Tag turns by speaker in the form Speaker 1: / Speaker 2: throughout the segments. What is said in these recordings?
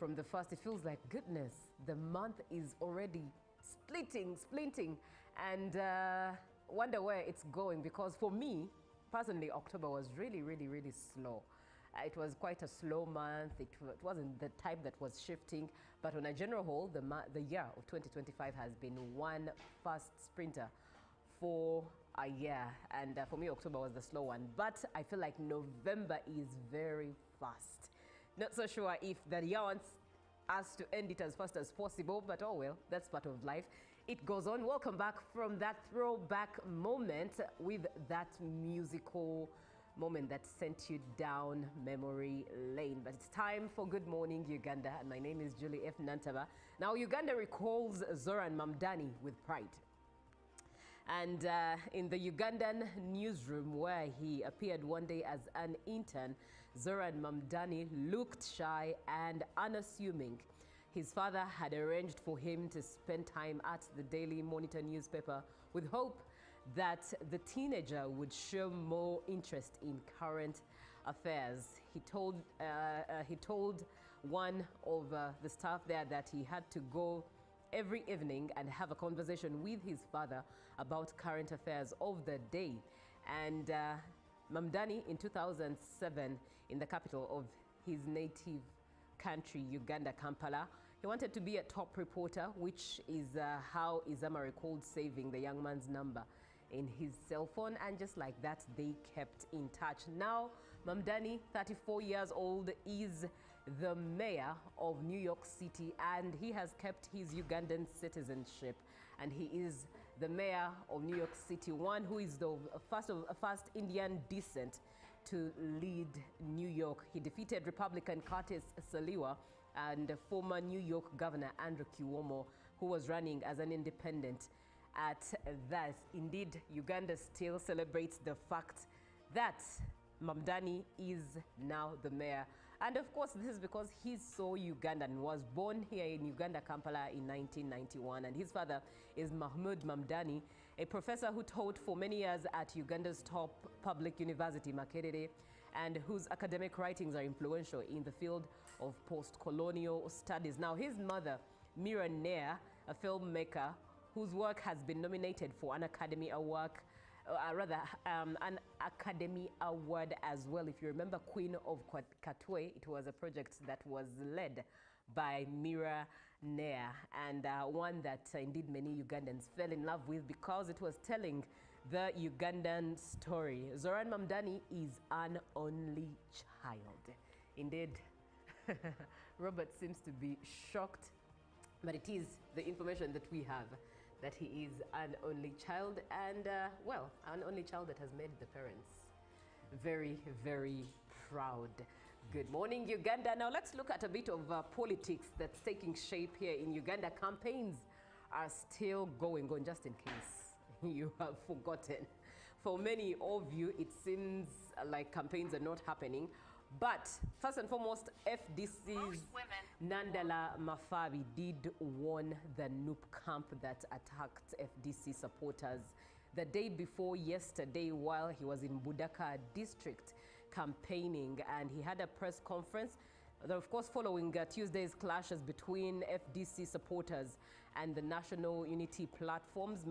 Speaker 1: from the 1st, it feels like, goodness, the month is already splinting, and wonder where it's going, because for me, personally, October was really slow. It was quite a slow month. It wasn't the type that was shifting, but on a general whole, the year of 2025 has been one fast sprinter for a year, and for me, October was the slow one. But I feel like November is very fast. Not so sure if the year wants us to end it as fast as possible, but oh well, that's part of life. It goes on. Welcome back from that throwback moment with that musical moment that sent you down memory lane. But it's time for Good Morning Uganda, and my name is Julie F. Nantaba. Now, Uganda recalls Zoran Mamdani with pride. And in the Ugandan newsroom where he appeared one day as an intern, Zoran Mamdani looked shy and unassuming. His father had arranged for him to spend time at the Daily Monitor newspaper with hope that the teenager would show more interest in current affairs. He told one of the staff there that he had to go every evening and have a conversation with his father about current affairs of the day. And Mamdani, in 2007, in the capital of his native country, Uganda, Kampala, he wanted to be a top reporter, which is how Izama recalled saving the young man's number in his cell phone, and just like that, they kept in touch. Now, Mamdani, 34 years old, is the mayor of New York City, and he has kept his Ugandan citizenship, and he is the mayor of New York City, one who is the first Indian descent to lead New York. He defeated Republican Curtis Saliwa and former New York Governor Andrew Cuomo, who was running as an independent. At that, indeed, Uganda still celebrates the fact that Mamdani is now the mayor. And of course, this is because he's so Ugandan, was born here in Uganda, Kampala in 1991. And his father is Mahmoud Mamdani, a professor who taught for many years at Uganda's top public university, Makerere, and whose academic writings are influential in the field of post-colonial studies. Now, his mother, Mira Nair, a filmmaker, whose work has been nominated for an Academy Award, an Academy Award as well. If you remember Queen of Katwe, it was a project that was led by Mira Nair, and one that indeed many Ugandans fell in love with because it was telling the Ugandan story. Zoran Mamdani is an only child. Indeed, Robert seems to be shocked, but it is the information that we have, that he is an only child, and well, an only child that has made the parents very proud. Good morning, Uganda. Now let's look at a bit of politics that's taking shape here in Uganda. Campaigns are still going on, just in case you have forgotten. For many of you, it seems like campaigns are not happening. But first and foremost, FDC's Nandala Mafabi did warn the NUP camp that attacked FDC supporters the day before yesterday while he was in Budaka district campaigning, and he had a press conference. Of course, following Tuesday's clashes between FDC supporters and the National Unity Platform's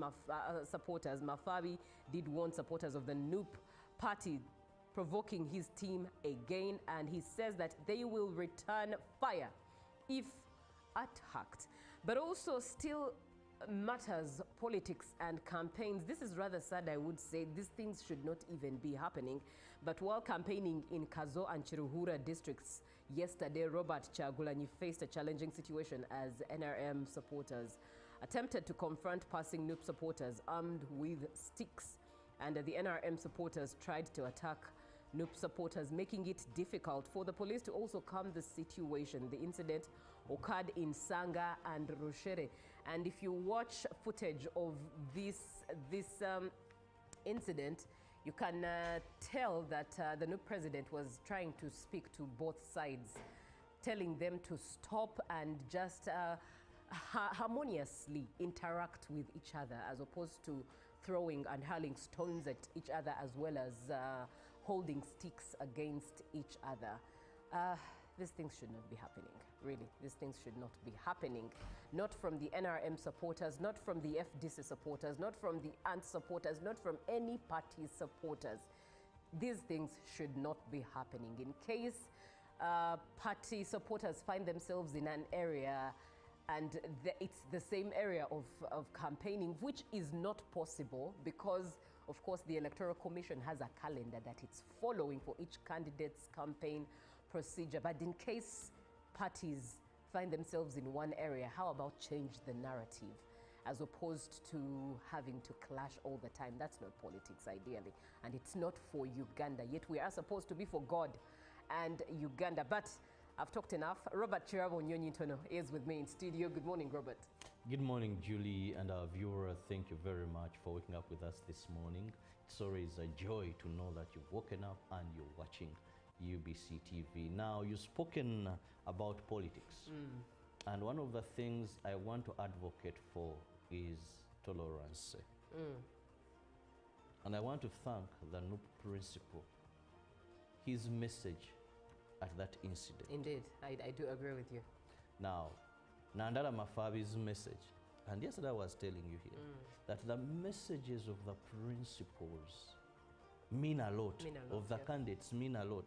Speaker 1: supporters, Mafabi did warn supporters of the NUP party, provoking his team again, and he says that they will return fire if attacked. But also still matters politics and campaigns. This is rather sad, I would say. These things should not even be happening. But while campaigning in Kazo and Chiruhura districts yesterday, Robert Chagulanyi faced a challenging situation as NRM supporters attempted to confront passing NUP supporters armed with sticks, and the NRM supporters tried to attack NUP supporters, making it difficult for the police to also calm the situation. The incident occurred in Sanga and Rushere, and if you watch footage of this incident, you can tell that the NUP president was trying to speak to both sides, telling them to stop and just harmoniously interact with each other, as opposed to throwing and hurling stones at each other, as well as holding sticks against each other. These things should not be happening. Really, these things should not be happening. Not from the NRM supporters, not from the FDC supporters, not from the ANT supporters, not from any party supporters. These things should not be happening. In case party supporters find themselves in an area and it's the same area of campaigning, which is not possible because, of course, the Electoral Commission has a calendar that it's following for each candidate's campaign procedure. But in case parties find themselves in one area, how about change the narrative as opposed to having to clash all the time? That's not politics, ideally. And it's not for Uganda. Yet we are supposed to be for God and Uganda. But I've talked enough. Robert Chirabo Nyonyitono is with me in studio. Good morning, Robert.
Speaker 2: Good morning, Julie, and our viewer. Thank you very much for waking up with us this morning. It's always a joy to know that you've woken up and you're watching UBC TV. Now, you've spoken about politics. And one of the things I want to advocate for is tolerance. And I want to thank the NUP principal, his message at that incident.
Speaker 1: Indeed, I do agree with you.
Speaker 2: Now, Nandala Mafabi's message, and yesterday I was telling you here, that the messages of the principals mean a lot, of the candidates mean a lot.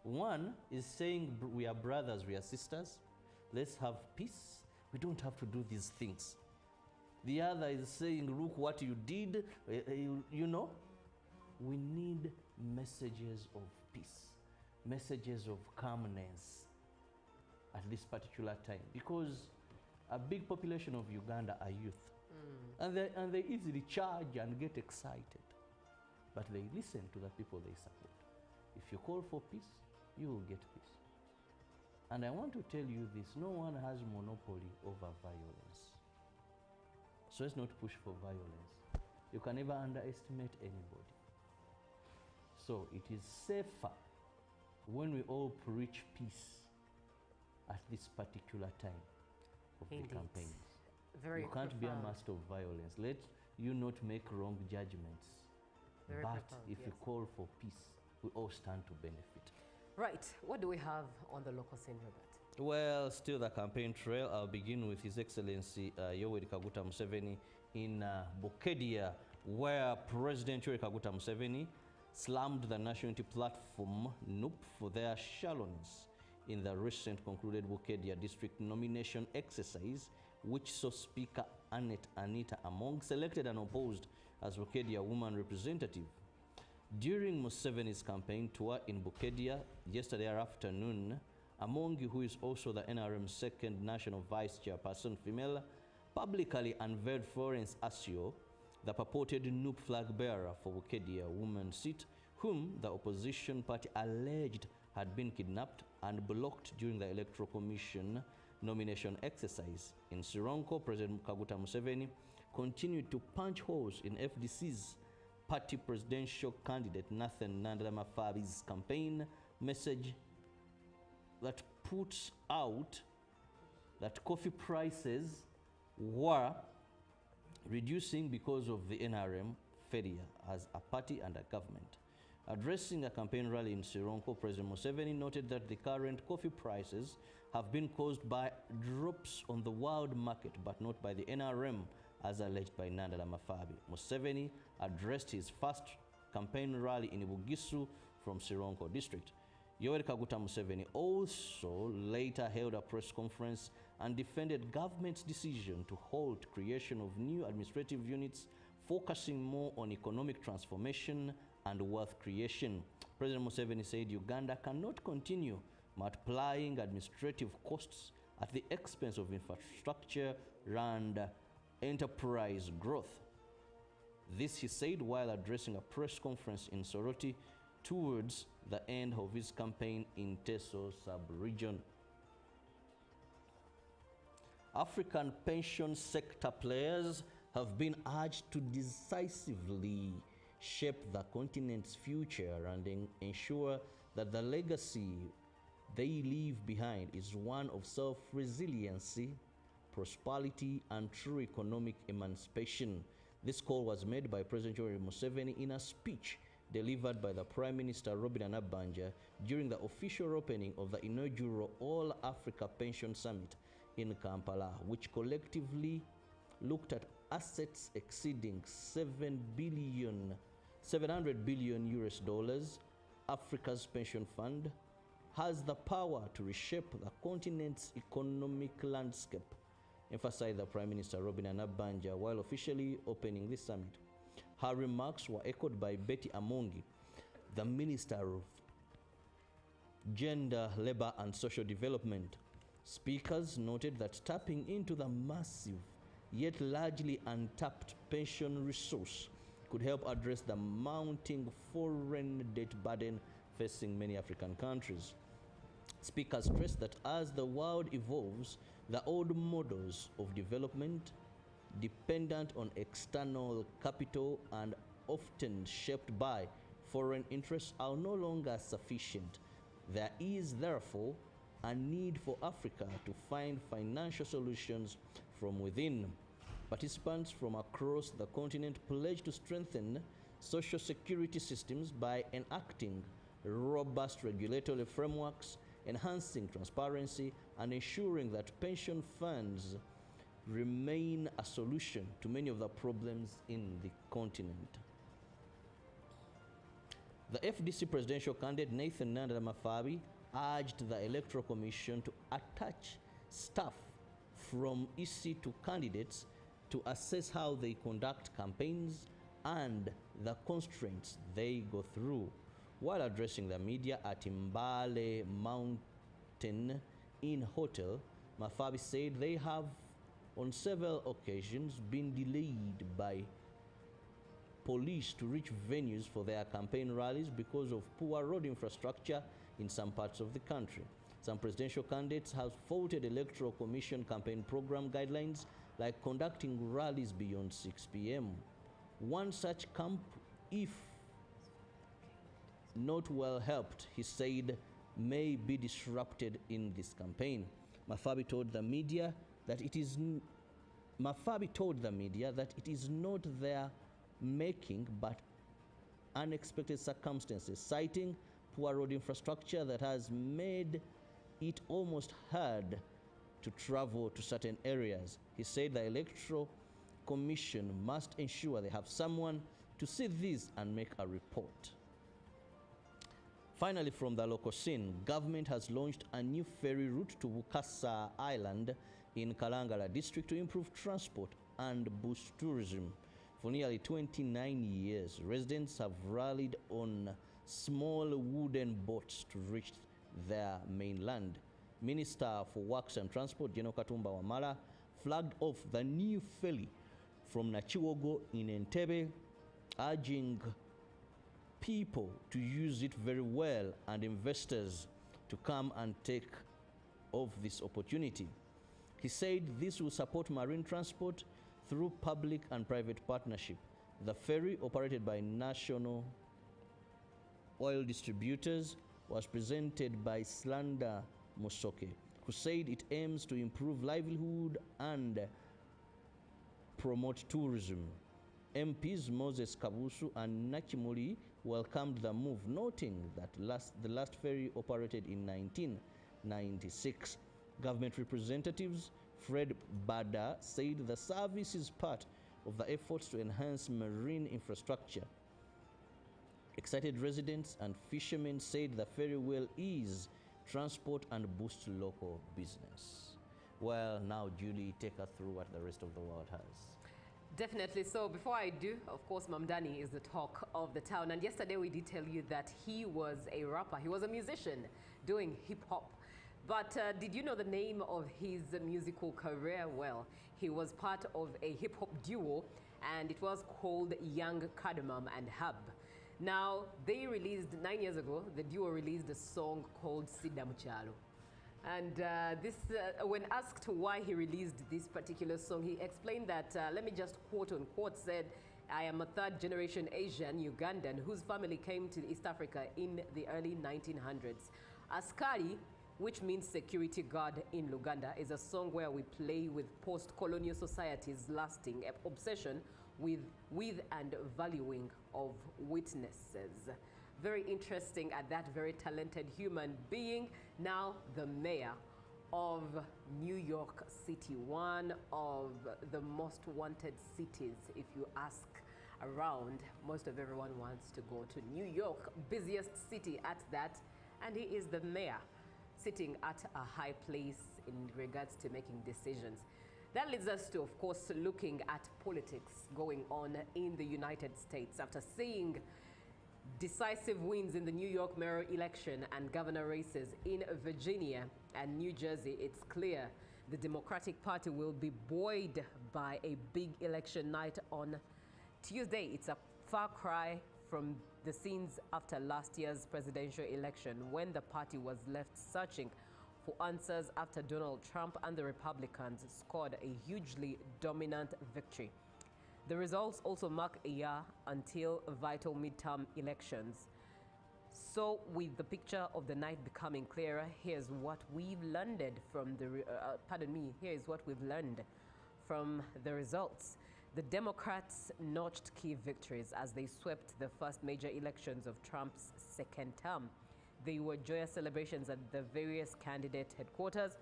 Speaker 2: One is saying we are brothers, we are sisters, let's have peace, we don't have to do these things. The other is saying, look what you did, you know. We need messages of peace, messages of calmness at this particular time, because a big population of Uganda are youth, and they easily charge and get excited, but they listen to the people they support. If you call for peace, you will get peace. And I want to tell you this, no one has monopoly over violence. So let's not push for violence. You can never underestimate anybody. So it is safer when we all preach peace at this particular time of the campaigns.
Speaker 1: Very
Speaker 2: you can't
Speaker 1: profound.
Speaker 2: be a master of violence. Let you not make wrong judgments.
Speaker 1: Very
Speaker 2: but
Speaker 1: profound,
Speaker 2: if you call for peace, we all stand to benefit.
Speaker 1: Right. What do we have on the local scene, Robert?
Speaker 2: Well, still the campaign trail. I'll begin with His Excellency Yoweri Kaguta Museveni in Bukedia, where President Yoweri Kaguta Museveni slammed the National Unity Platform NUP for their shallowness in the recent concluded Bukedia district nomination exercise, which saw Speaker Annette Anita Among selected and opposed as Bukedia woman representative. During Museveni's campaign tour in Bukedia yesterday afternoon, Among, who is also the NRM's second national vice chairperson female, publicly unveiled Florence Asio, the purported NUP flag bearer for Bukedia women's seat, whom the opposition party alleged had been kidnapped and blocked during the Electoral Commission nomination exercise. In Sironko, President Kaguta Museveni continued to punch holes in FDC's party presidential candidate Nathan Nandala Mafabi's campaign message that puts out that coffee prices were reducing because of the NRM failure as a party and a government. Addressing a campaign rally in Sironko, President Museveni noted that the current coffee prices have been caused by drops on the world market, but not by the NRM, as alleged by Nandala Mafabi. Museveni addressed his first campaign rally in Bugisu from Sironko district. Yoweri Kaguta Museveni also later held a press conference and defended government's decision to halt creation of new administrative units, focusing more on economic transformation and wealth creation. President Museveni said Uganda cannot continue multiplying administrative costs at the expense of infrastructure and enterprise growth. This he said while addressing a press conference in Soroti towards the end of his campaign in Teso sub-region. African pension sector players have been urged to decisively shape the continent's future and ensure that the legacy they leave behind is one of self-resiliency, prosperity, and true economic emancipation. This call was made by President Yoweri Museveni in a speech delivered by the Prime Minister Robin Anabanja during the official opening of the inaugural All Africa Pension Summit in Kampala, which collectively looked at assets exceeding 700 billion US dollars. Africa's pension fund has the power to reshape the continent's economic landscape, emphasized the Prime Minister Robin Anabanja while officially opening this summit. Her remarks were echoed by Betty Amongi, the Minister of Gender, Labor and Social Development. Speakers noted that tapping into the massive yet largely untapped pension resource could help address the mounting foreign debt burden facing many African countries. Speakers stressed that as the world evolves, the old models of development, dependent on external capital and often shaped by foreign interests, are no longer sufficient. There is therefore a need for Africa to find financial solutions from within. Participants from across the continent pledged to strengthen social security systems by enacting robust regulatory frameworks, enhancing transparency, and ensuring that pension funds remain a solution to many of the problems in the continent. The FDC presidential candidate Nathan Nanda Mafabi urged the Electoral Commission to attach staff from EC to candidates to assess how they conduct campaigns and the constraints they go through. While addressing the media at Mbale Mountain Inn Hotel, Mafabi said they have on several occasions been delayed by police to reach venues for their campaign rallies because of poor road infrastructure in some parts of the country. Some presidential candidates have faulted Electoral Commission campaign program guidelines, like conducting rallies beyond 6 p.m. One such camp, if not well helped, he said, may be disrupted in this campaign. Mafabi told the media that it is not their making but unexpected circumstances, citing poor road infrastructure that has made it almost hard to travel to certain areas. He said the Electoral Commission must ensure they have someone to see this and make a report. Finally, from the local scene, government has launched a new ferry route to Bukasa Island in Kalangala district to improve transport and boost tourism. For nearly 29 years, residents have rallied on small wooden boats to reach their mainland. Minister for Works and Transport, General Katumba Wamala, flagged off the new ferry from Nachiwogo in Entebbe, urging people to use it very well and investors to come and take of this opportunity. He said this will support marine transport through public and private partnership. The ferry, operated by national oil distributors, was presented by Slanda Musoke, who said it aims to improve livelihood and promote tourism. MPs Moses Kabusu and Nachimuli welcomed the move, noting that the last ferry operated in 1996. Government representatives Fred Bada said the service is part of the efforts to enhance marine infrastructure. Excited residents and fishermen said the ferry will ease transport and boost local business. Well, now Julie, take us through what the rest of the world has.
Speaker 1: Definitely. So before I do, of course, Mamdani is the talk of the town. And yesterday we did tell you that he was a rapper. He was a musician doing hip hop. But did you know the name of his musical career? Well, he was part of a hip hop duo, and it was called Young Cardamom and Hub. Now, they released 9 years ago, the duo released a song called Sida Muchalo. And when asked why he released this particular song, he explained that, let me just quote unquote, said, I am a third generation Asian Ugandan whose family came to East Africa in the early 1900s. Askari, which means security guard in Uganda, is a song where we play with post-colonial society's lasting obsession with and valuing of witnesses. Very interesting at that, very talented human being, now the mayor of New York City, one of the most wanted cities, if you ask around. Most of everyone wants to go to New York, busiest city at that, and he is the mayor, sitting at a high place in regards to making decisions. That leads us to, of course, looking at politics going on in the United States. After seeing decisive wins in the New York mayor election and governor races in Virginia and New Jersey, it's clear the Democratic Party will be buoyed by a big election night on Tuesday. It's a far cry from the scenes after last year's presidential election, when the party was left searching for answers after Donald Trump and the Republicans scored a hugely dominant victory. The results also mark a year until vital midterm elections. So, with the picture of the night becoming clearer, here's what we've learned from the here's what we've learned from the results. The Democrats notched key victories as they swept the first major elections of Trump's second term. They were joyous celebrations at the various candidate headquarters,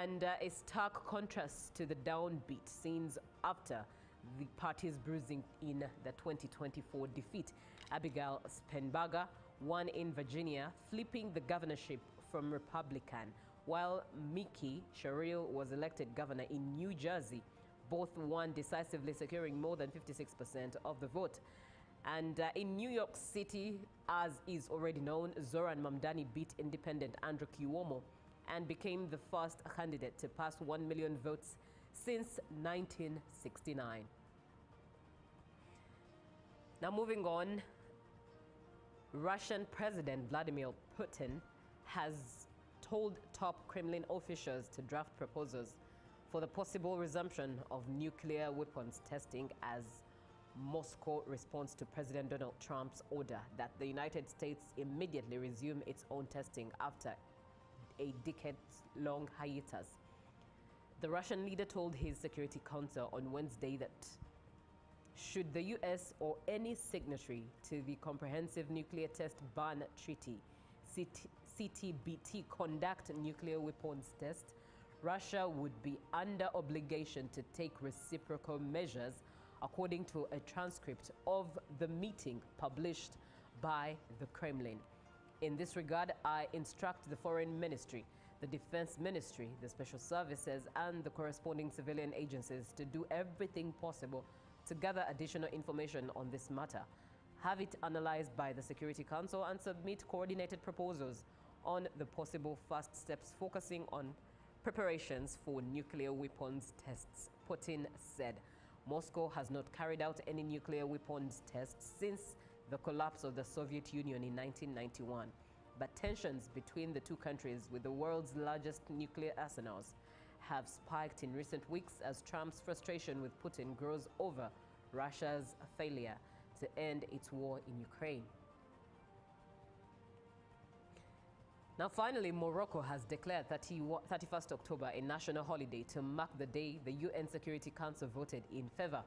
Speaker 1: and a stark contrast to the downbeat scenes after the party's bruising in the 2024 defeat. Abigail Spanberger won in Virginia, flipping the governorship from Republican, while Mickey Sherrill was elected governor in New Jersey. Both won decisively, securing more than 56% of the vote. And in New York City, as is already known, Zoran Mamdani beat independent Andrew Cuomo and became the first candidate to pass 1 million votes since 1969. Now moving on, Russian President Vladimir Putin has told top Kremlin officials to draft proposals for the possible resumption of nuclear weapons testing as Moscow responds to President Donald Trump's order that the United States immediately resume its own testing after a decades-long hiatus. The Russian leader told his Security Council on Wednesday that should the U.S. or any signatory to the Comprehensive Nuclear Test Ban Treaty, CTBT, conduct nuclear weapons tests, Russia would be under obligation to take reciprocal measures, according to a transcript of the meeting published by the Kremlin. In this regard, I instruct the Foreign Ministry, the Defense Ministry, the Special Services, and the corresponding civilian agencies to do everything possible to gather additional information on this matter, have it analyzed by the Security Council, and submit coordinated proposals on the possible first steps focusing on preparations for nuclear weapons tests, Putin said. Moscow has not carried out any nuclear weapons tests since the collapse of the Soviet Union in 1991. But tensions between the two countries, with the world's largest nuclear arsenals, have spiked in recent weeks as Trump's frustration with Putin grows over Russia's failure to end its war in Ukraine. Now, finally, Morocco has declared 31st October a national holiday to mark the day the UN Security Council voted in favor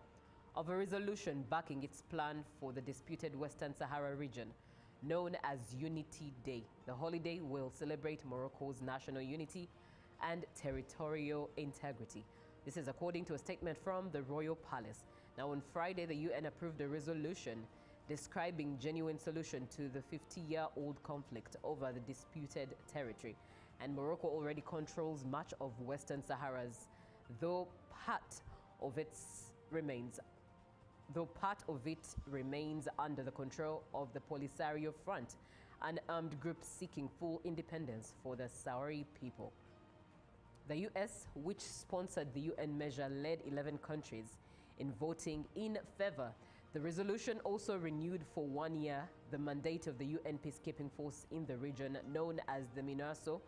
Speaker 1: of a resolution backing its plan for the disputed Western Sahara region, known as Unity Day. The holiday will celebrate Morocco's national unity and territorial integrity. This is according to a statement from the Royal Palace. Now, on Friday, the UN approved a resolution describing genuine solution to the 50-year-old conflict over the disputed territory. And Morocco already controls much of Western Sahara's, though part of it remains under the control of the Polisario Front, an armed group seeking full independence for the Sahrawi people. The US, which sponsored the UN measure, led 11 countries in voting in favor. The resolution also renewed for 1 year the mandate of the UN peacekeeping force in the region, known as the MINURSO.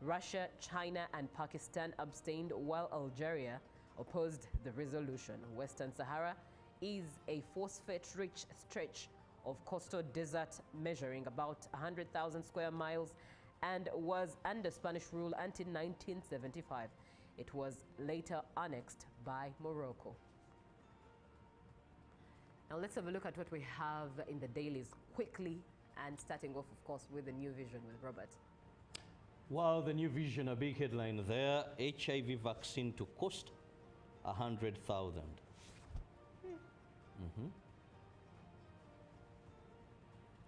Speaker 1: Russia, China, and Pakistan abstained, while Algeria opposed the resolution. Western Sahara is a phosphate-rich stretch of coastal desert measuring about 100,000 square miles and was under Spanish rule until 1975. It was later annexed by Morocco. Now let's have a look at what we have in the dailies quickly, and starting off, of course, with the New Vision with Robert.
Speaker 2: Well, the New Vision, a big headline there, HIV vaccine to cost 100,000.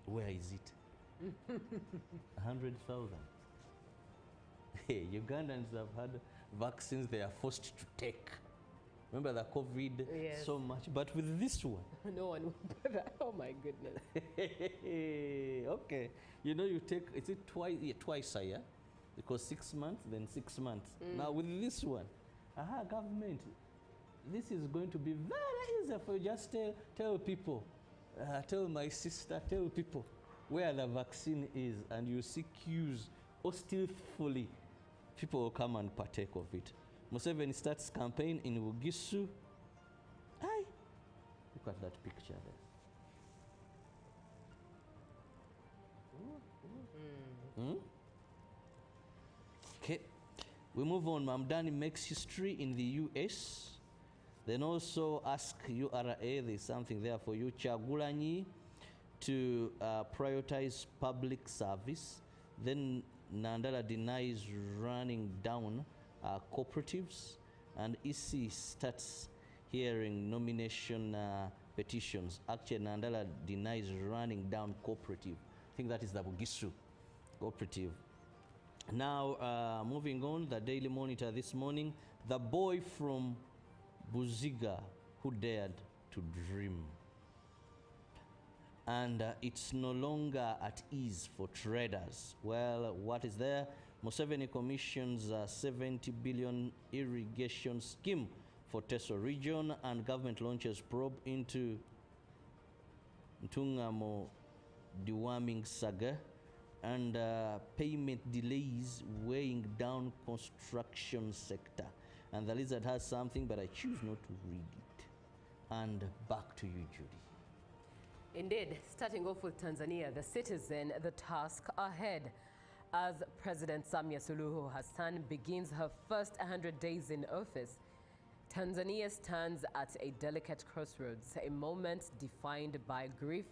Speaker 2: Where is it? 100,000. Hey, Ugandans have had vaccines they are forced to take. Remember the COVID so much, but with this one.
Speaker 1: No one would bother. Oh my goodness.
Speaker 2: Okay. You know, you take, is it twice, twice a year? Because 6 months, then 6 months. Now with this one, government, this is going to be very easy for you. Just tell people, tell my sister, tell people where the vaccine is, and you see queues, or stealthily, people will come and partake of it. Museveni starts campaign in Wugisu. Aye. Look at that picture there. Okay. We move on. Mamdani makes history in the US. Then also ask URA, there's something there for you. Chagulanyi to prioritize public service. Then Nandala denies running down cooperatives, and EC starts hearing nomination petitions. Actually, Nandala denies running down cooperative. I think that is the Bugisu cooperative. Now, moving on, the Daily Monitor this morning, the boy from Buziga who dared to dream. And it's no longer at ease for traders. Well, what is there? Museveni commissions a 70 billion irrigation scheme for Teso region, and government launches probe into Ntungamo deworming saga, and payment delays weighing down construction sector. And the Lizard has something, but I choose not to read it. And back to you, Judy.
Speaker 1: Indeed, starting off with Tanzania, the citizen, the task ahead. As President Samia Suluhu Hassan begins her first 100 days in office, Tanzania stands at a delicate crossroads, a moment defined by grief,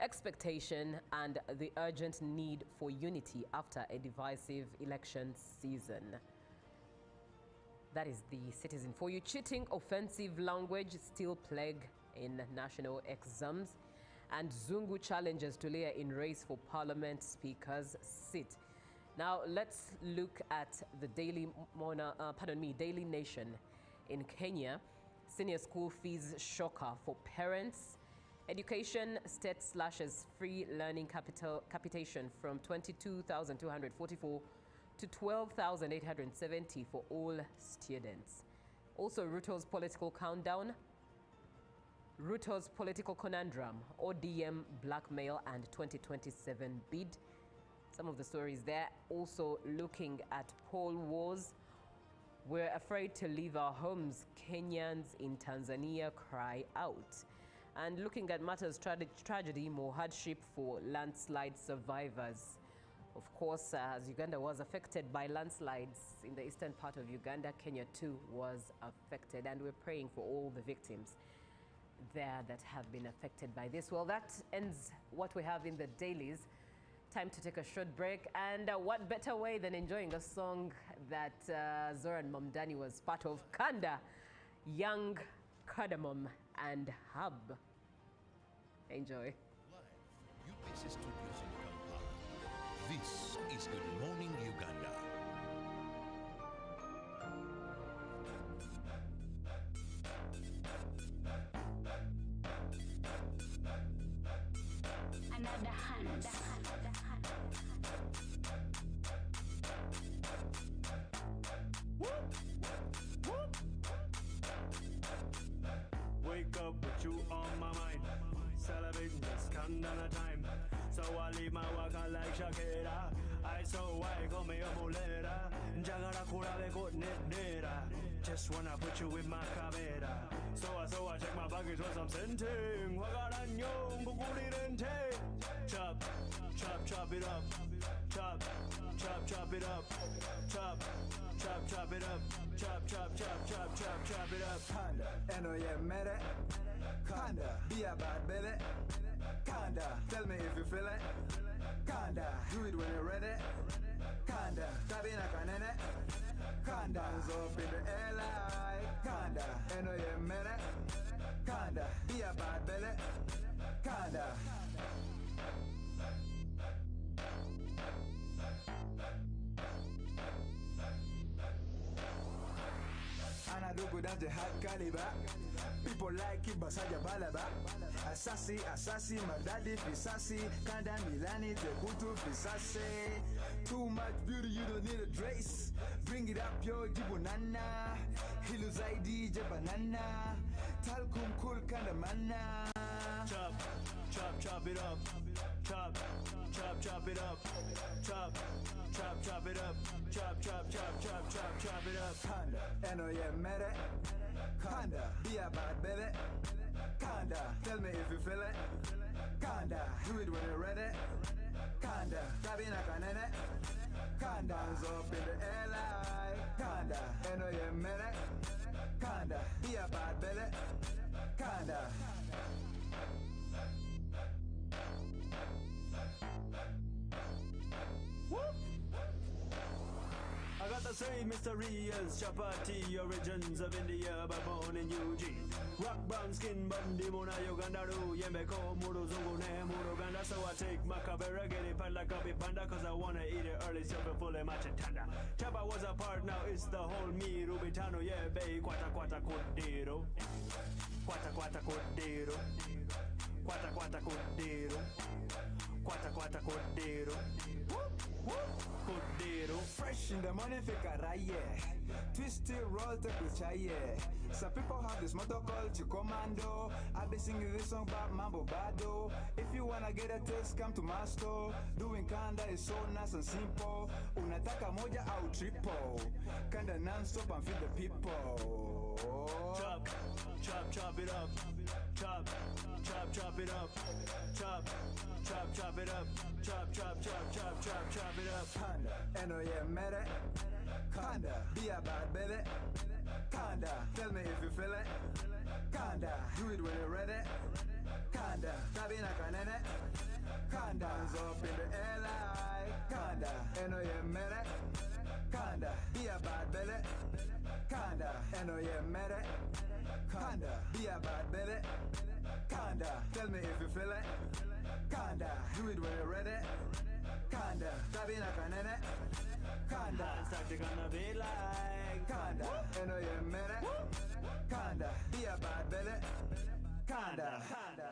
Speaker 1: expectation, and the urgent need for unity after a divisive election season. That is the citizen for you. Cheating, offensive language still plague in national exams, and Zungu challenges Tulia in race for parliament speaker's seat. Now let's look at the Daily Nation. In Kenya, senior school fees shocker for parents. Education state slashes free learning capitation from 22,244 to 12,870 for all students. Also, Ruto's political countdown, Ruto's political conundrum, ODM blackmail and 2027 bid. Some of the stories there. Also looking at poll wars. We're afraid to leave our homes. Kenyans in Tanzania cry out. And looking at matters tragedy, more hardship for landslide survivors. Of course, as Uganda was affected by landslides in the eastern part of Uganda, Kenya too was affected. And we're praying for all the victims there that have been affected by this. Well, that ends what we have in the dailies. Time to take a short break, and what better way than enjoying a song that Zoran Mamdani was part of, Kanda, Young, Cardamom, and Hub. Enjoy.
Speaker 3: Live, UPC Studios in Kampala. This is Good Morning Uganda.
Speaker 4: Another hand.
Speaker 5: Wake up with you on my mind. Celebrating this kind of time. So I leave my work like Shakira. I so why call me a mulera. Jagara kurabe got nera. Just wanna put you in my camera. So I check my baggage for some scenting. Wagaranyo, bukurirente. Chop it up. chop, chop, chop it up, chop, chop, chop it up, chop, chop, chop, chop, chop, chop it up.
Speaker 4: Kinda, and oh yeah, mere. Kinda, be a bad belly. Kinda, tell me if you feel it. Kinda, do it when you're ready. Kinda, tabina kanene. Kinda, hands up in the air like. Kinda, and oh yeah, mere. Kinda, be a bad belly. Kinda. Anadugu dance hot caliber. People like it, basaja balaba. Asasi, asasi, madadi fisasi. Kanda milani, tekutu fisase. Too much beauty, you don't need a dress. Bring it up, yo, jibunana. Hilu zaidi, banana. Talkum cool, kanda mana.
Speaker 5: Chop, chop, chop it up. Chop, chop, chop it up. Chop, chop, chop it up. Chop, chop, chop, chop, chop, chop it up.
Speaker 4: Kanda, and oh yeah, mere. Kanda, be a bad belly. Kanda, tell me if you feel it. Kanda, do it when you're ready. Kanda, tabina kanene. Kanda, hands up in the air like. Kanda, and oh yeah, mere. Kanda, be a bad belly. Kanda.
Speaker 5: I got the same mystery as chapati, origins of India, but born in Eugene. Rock brown skin, bandi muna Uganda ru, yembeko muru zungu ne muru ganda. So I take my kabera, get it pan like a panda, cause I wanna eat it early, so before the match tanda. Chapa was a part, now it's the whole me, Rubitano, yeah, bay, quata quata cordero. Quata quata cordero. Quata quata cordero. Quata quata cordero. Cordero.
Speaker 4: Fresh in the morning, fikaraye. Twisty roll to kuchaye. Some people have this motto called Chicomando. I've been singing this song about Mambo Bado. If you wanna get a taste, come to my store. Doing kanda is so nice and simple. Unataka moja au triple. Kanda non-stop and feed the people.
Speaker 5: Chop, chop, chop it up. Chop, chop, chop it up. Chop, chop, chop it up. Chop, chop, chop, chop, chop, chop it up.
Speaker 4: Kanda, and oh yeah, mere. Kanda, be a bad belly. Kanda, tell me if you feel it. Kanda, do it when you're ready. Kanda, tabina kanene. Kanda, hands up in the air like. Kanda, and oh yeah, mere. Kanda, be a bad belly. Kanda, and oh yeah, mere. Kanda, be a bad belly. Kanda, tell me if you feel it. Kanda, do it when you're ready. Kanda, tabina kanene. Kanda,
Speaker 5: Start gonna be like.
Speaker 4: Kanda, and oh yeah, mere. Kanda, be a bad belly. Kanda,
Speaker 5: Kanda.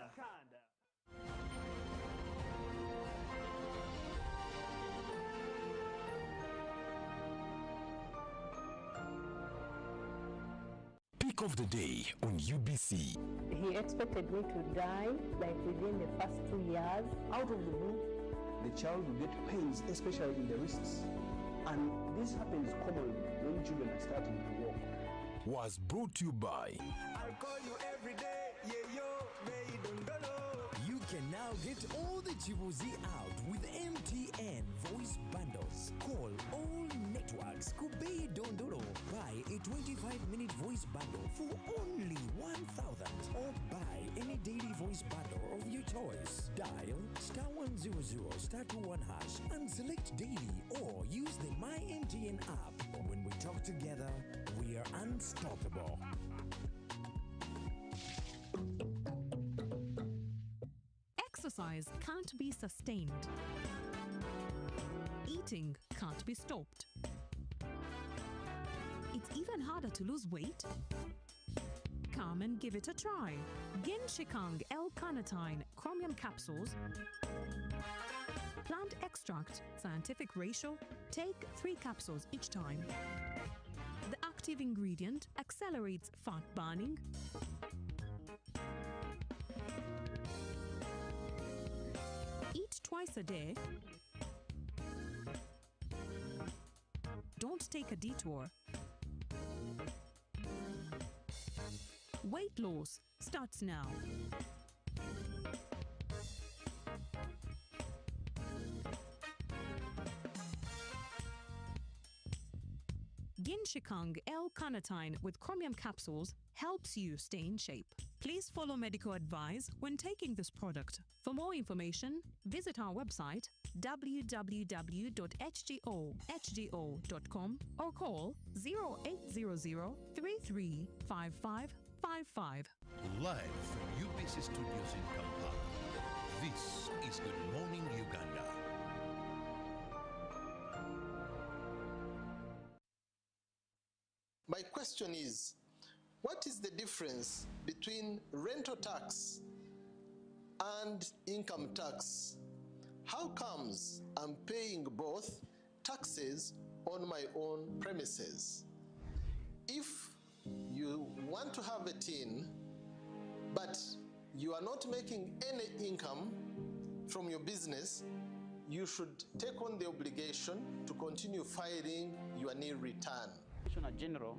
Speaker 3: Pick of the day on UBC.
Speaker 6: He expected me to die like within the first 2 years. Out of the blue, the child will get pains, especially in the wrists. And this happens commonly when children are starting to walk.
Speaker 3: Was brought to you by.
Speaker 4: I'll call you every day, yeah yo, baby don't know.
Speaker 7: You can now get all the Chibuzi out with MTN voice bundles. Call all networks. Kubei Dondoro. Buy a 25-minute voice bundle for only 1,000. Or buy any daily voice bundle of your choice. Dial *100 *21# and select daily or use the My MTN app. When we talk together, we are unstoppable.
Speaker 8: Exercise can't be sustained. Eating can't be stopped. It's even harder to lose weight. Come and give it a try. Genshikang L-carnitine chromium capsules. Plant extract, scientific ratio. Take 3 capsules each time. The active ingredient accelerates fat burning, eat twice a day. Don't take a detour. Weight loss starts now. Ginshikang L-carnitine with chromium capsules helps you stay in shape. Please follow medical advice when taking this product. For more information, visit our website www.hgo.com or call 0800 335555.
Speaker 3: Live from UBC Studios in Kampala, this is Good Morning Uganda.
Speaker 9: My question is, what is the difference between rental tax and income tax? How comes I'm paying both taxes on my own premises? If you want to have a tin, but you are not making any income from your business, you should take on the obligation to continue filing your nil return.
Speaker 10: Commissioner General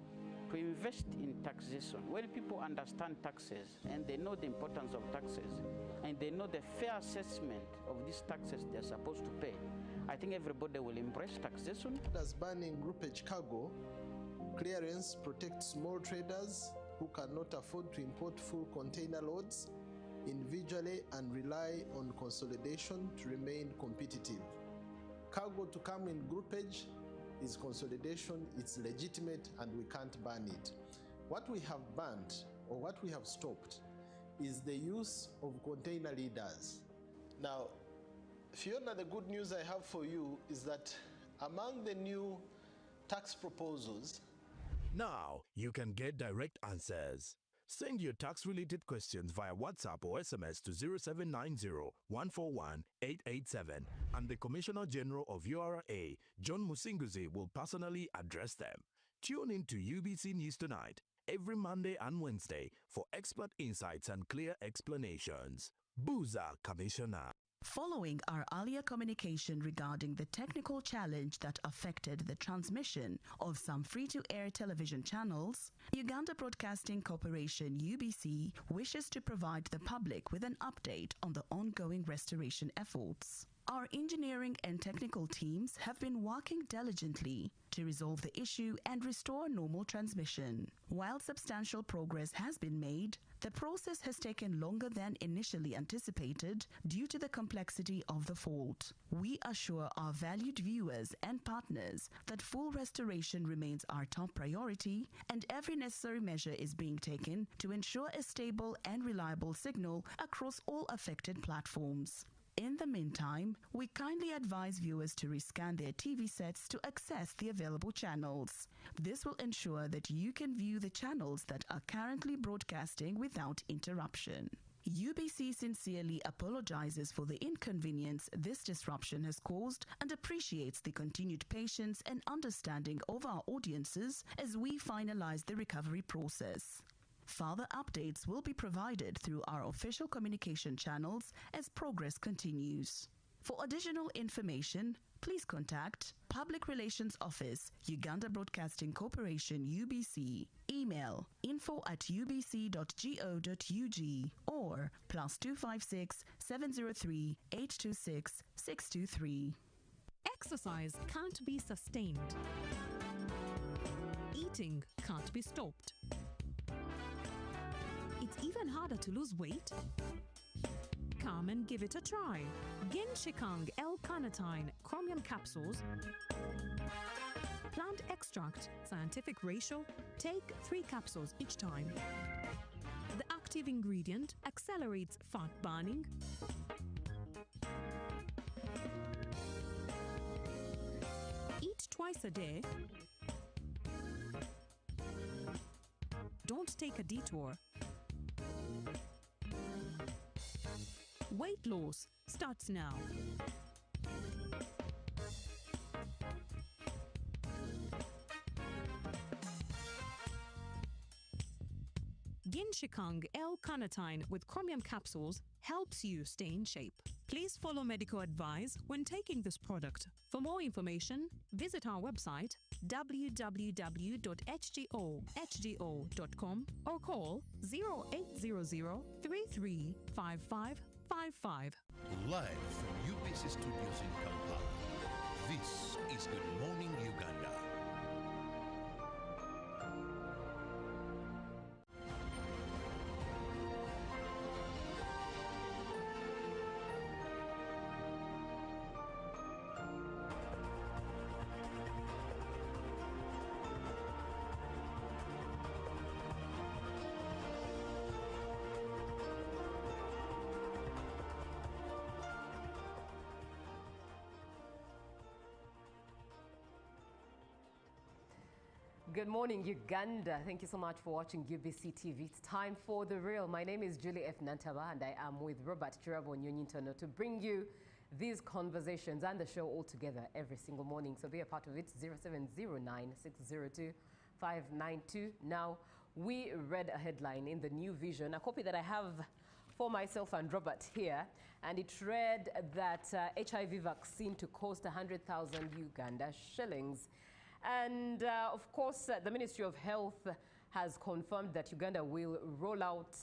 Speaker 10: to invest in taxation. When people understand taxes and they know the importance of taxes and they know the fair assessment of these taxes they're supposed to pay, I think everybody will embrace taxation.
Speaker 9: As banning groupage cargo clearance protects small traders who cannot afford to import full container loads individually and rely on consolidation to remain competitive. Cargo to come in groupage is consolidation, it's legitimate, and we can't ban it. What we have banned, or what we have stopped, is the use of container leaders. Now, Fiona, the good news I have for you is that among the new tax proposals,
Speaker 11: now you can get direct answers. Send your tax-related questions via WhatsApp or SMS to 0790-141-887 and the Commissioner General of URA, John Musinguzi, will personally address them. Tune in to UBC News Tonight every Monday and Wednesday for expert insights and clear explanations. Booza Commissioner.
Speaker 12: Following our earlier communication regarding the technical challenge that affected the transmission of some free-to-air television channels, Uganda Broadcasting Corporation UBC wishes to provide the public with an update on the ongoing restoration efforts. Our engineering and technical teams have been working diligently to resolve the issue and restore normal transmission. While substantial progress has been made, the process has taken longer than initially anticipated due to the complexity of the fault. We assure our valued viewers and partners that full restoration remains our top priority and every necessary measure is being taken to ensure a stable and reliable signal across all affected platforms. In the meantime, we kindly advise viewers to rescan their TV sets to access the available channels. This will ensure that you can view the channels that are currently broadcasting without interruption. UBC sincerely apologizes for the inconvenience this disruption has caused and appreciates the continued patience and understanding of our audiences as we finalize the recovery process. Further updates will be provided through our official communication channels as progress continues. For additional information, please contact Public Relations Office, Uganda Broadcasting Corporation UBC. Email info@ubc.go.ug or +256 703 826 623.
Speaker 8: Exercise can't be sustained. Eating can't be stopped. It's even harder to lose weight. Come and give it a try. Ginshikang L-carnitine chromium capsules, plant extract, scientific ratio, take 3 capsules each time. The active ingredient accelerates fat burning, eat twice a day, don't take a detour. Weight loss starts now. Ginshikang L-carnitine with chromium capsules helps you stay in shape. Please follow medical advice when taking this product. For more information, visit our website www.hgo.com or call 0800 335555.
Speaker 3: Live from UBC Studios in Kampala, this is Good Morning Uganda.
Speaker 1: Good morning, Uganda. Thank you so much for watching UBC TV. It's time for The Real. My name is Julie F. Nantaba, and I am with Robert Chirabo Nyonyintono to bring you these conversations and the show all together every single morning. So be a part of it, 0709-602-592. Now, we read a headline in the New Vision, a copy that I have for myself and Robert here, and it read that HIV vaccine to cost 100,000 Uganda shillings. And of course, the Ministry of Health has confirmed that Uganda will roll out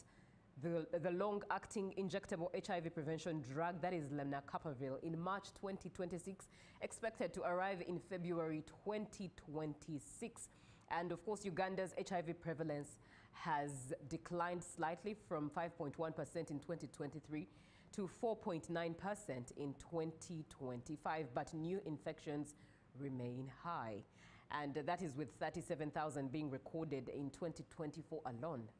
Speaker 1: the long-acting injectable HIV prevention drug, that is lenacapavir, in March 2026, expected to arrive in February 2026. And of course, Uganda's HIV prevalence has declined slightly from 5.1% in 2023 to 4.9% in 2025, but new infections remain high. And that is with 37,000 being recorded in 2024 alone.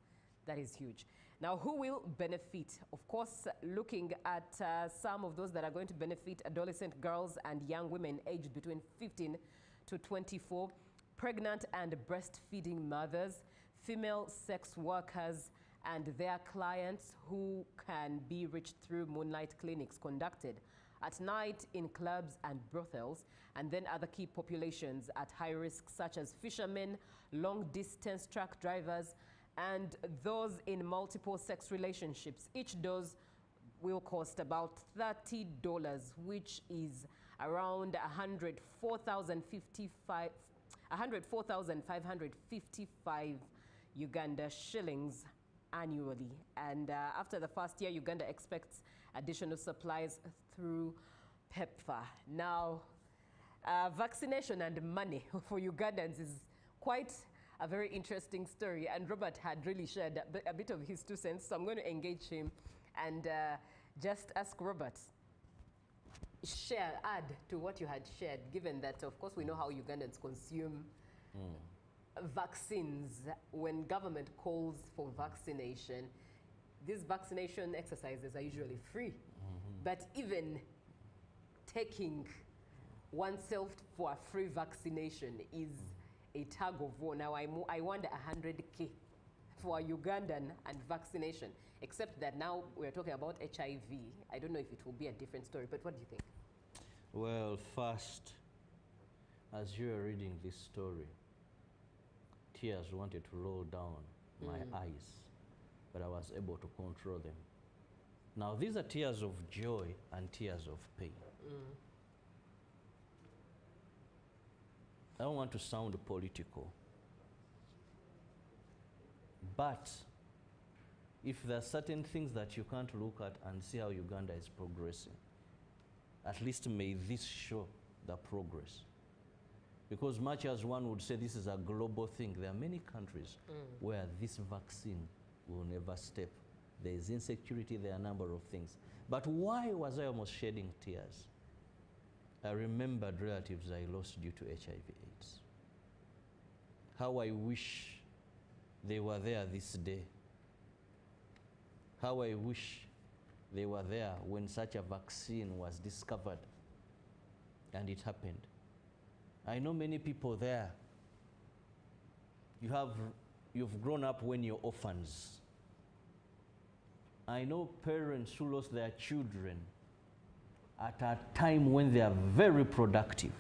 Speaker 1: That is huge. Now, who will benefit? Of course, looking at some of those that are going to benefit: adolescent girls and young women aged between 15 to 24, pregnant and breastfeeding mothers, female sex workers, and their clients who can be reached through moonlight clinics conducted at night in clubs and brothels, and then other key populations at high risk, such as fishermen, long-distance truck drivers, and those in multiple sex relationships. Each dose will cost about $30, which is around 104,555 Uganda shillings annually. And after the first year, Uganda expects additional supplies through PEPFAR. Now, vaccination and money for Ugandans is quite a very interesting story, and Robert had really shared a bit of his 2 cents, so I'm going to engage him and just ask Robert, add to what you had shared, given that, of course, we know how Ugandans consume vaccines. When government calls for vaccination, these vaccination exercises are usually free. But even taking oneself for a free vaccination is a tug of war. Now, I wonder 100K for a Ugandan and vaccination, except that now we're talking about HIV. I don't know if it will be a different story, but what do you think?
Speaker 2: Well, first, as you were reading this story, tears wanted to roll down my eyes, but I was able to control them. Now, these are tears of joy and tears of pain. I don't want to sound political, but if there are certain things that you can't look at and see how Uganda is progressing, at least may this show the progress. Because much as one would say this is a global thing, there are many countries where this vaccine will never step. There is insecurity, there are a number of things. But why was I almost shedding tears? I remembered relatives I lost due to HIV/AIDS. How I wish they were there this day. How I wish they were there when such a vaccine was discovered and it happened. I know many people there. You've grown up when you're orphans. I know parents who lost their children at a time when they are very productive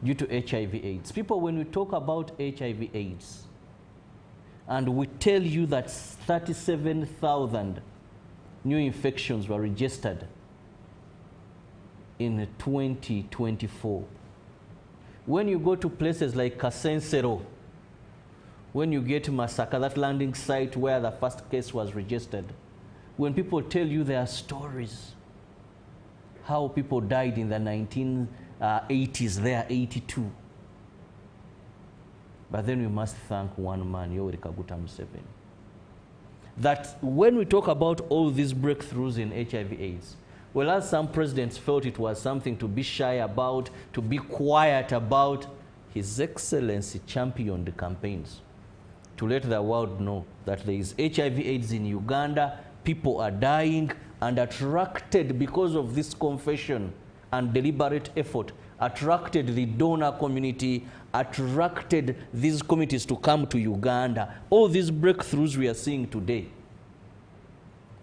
Speaker 2: due to HIV/AIDS. People, when we talk about HIV/AIDS, and we tell you that 37,000 new infections were registered in 2024. When you go to places like Kasensero, when you get Masaka, that landing site where the first case was registered, when people tell you their stories, how people died in the 1980s, there, 82. But then we must thank one man, Yoweri Kaguta Museveni, that when we talk about all these breakthroughs in HIV/AIDS, well, as some presidents felt it was something to be shy about, to be quiet about, His Excellency championed the campaigns to let the world know that there is HIV/AIDS in Uganda, people are dying, and attracted because of this confession and deliberate effort, attracted the donor community, attracted these communities to come to Uganda. All these breakthroughs we are seeing today.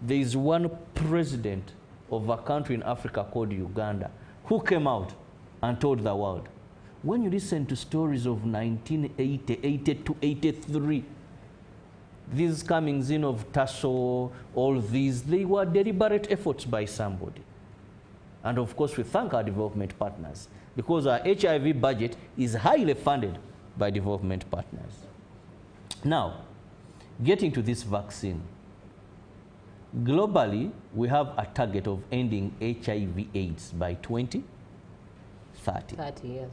Speaker 2: There is one president of a country in Africa called Uganda who came out and told the world, when you listen to stories of 1980, 82, 83, these comings in of Tasso, all these, they were deliberate efforts by somebody. And of course, we thank our development partners because our HIV budget is highly funded by development partners. Now, getting to this vaccine, globally, we have a target of ending HIV/AIDS by 2030.
Speaker 1: 30, yes.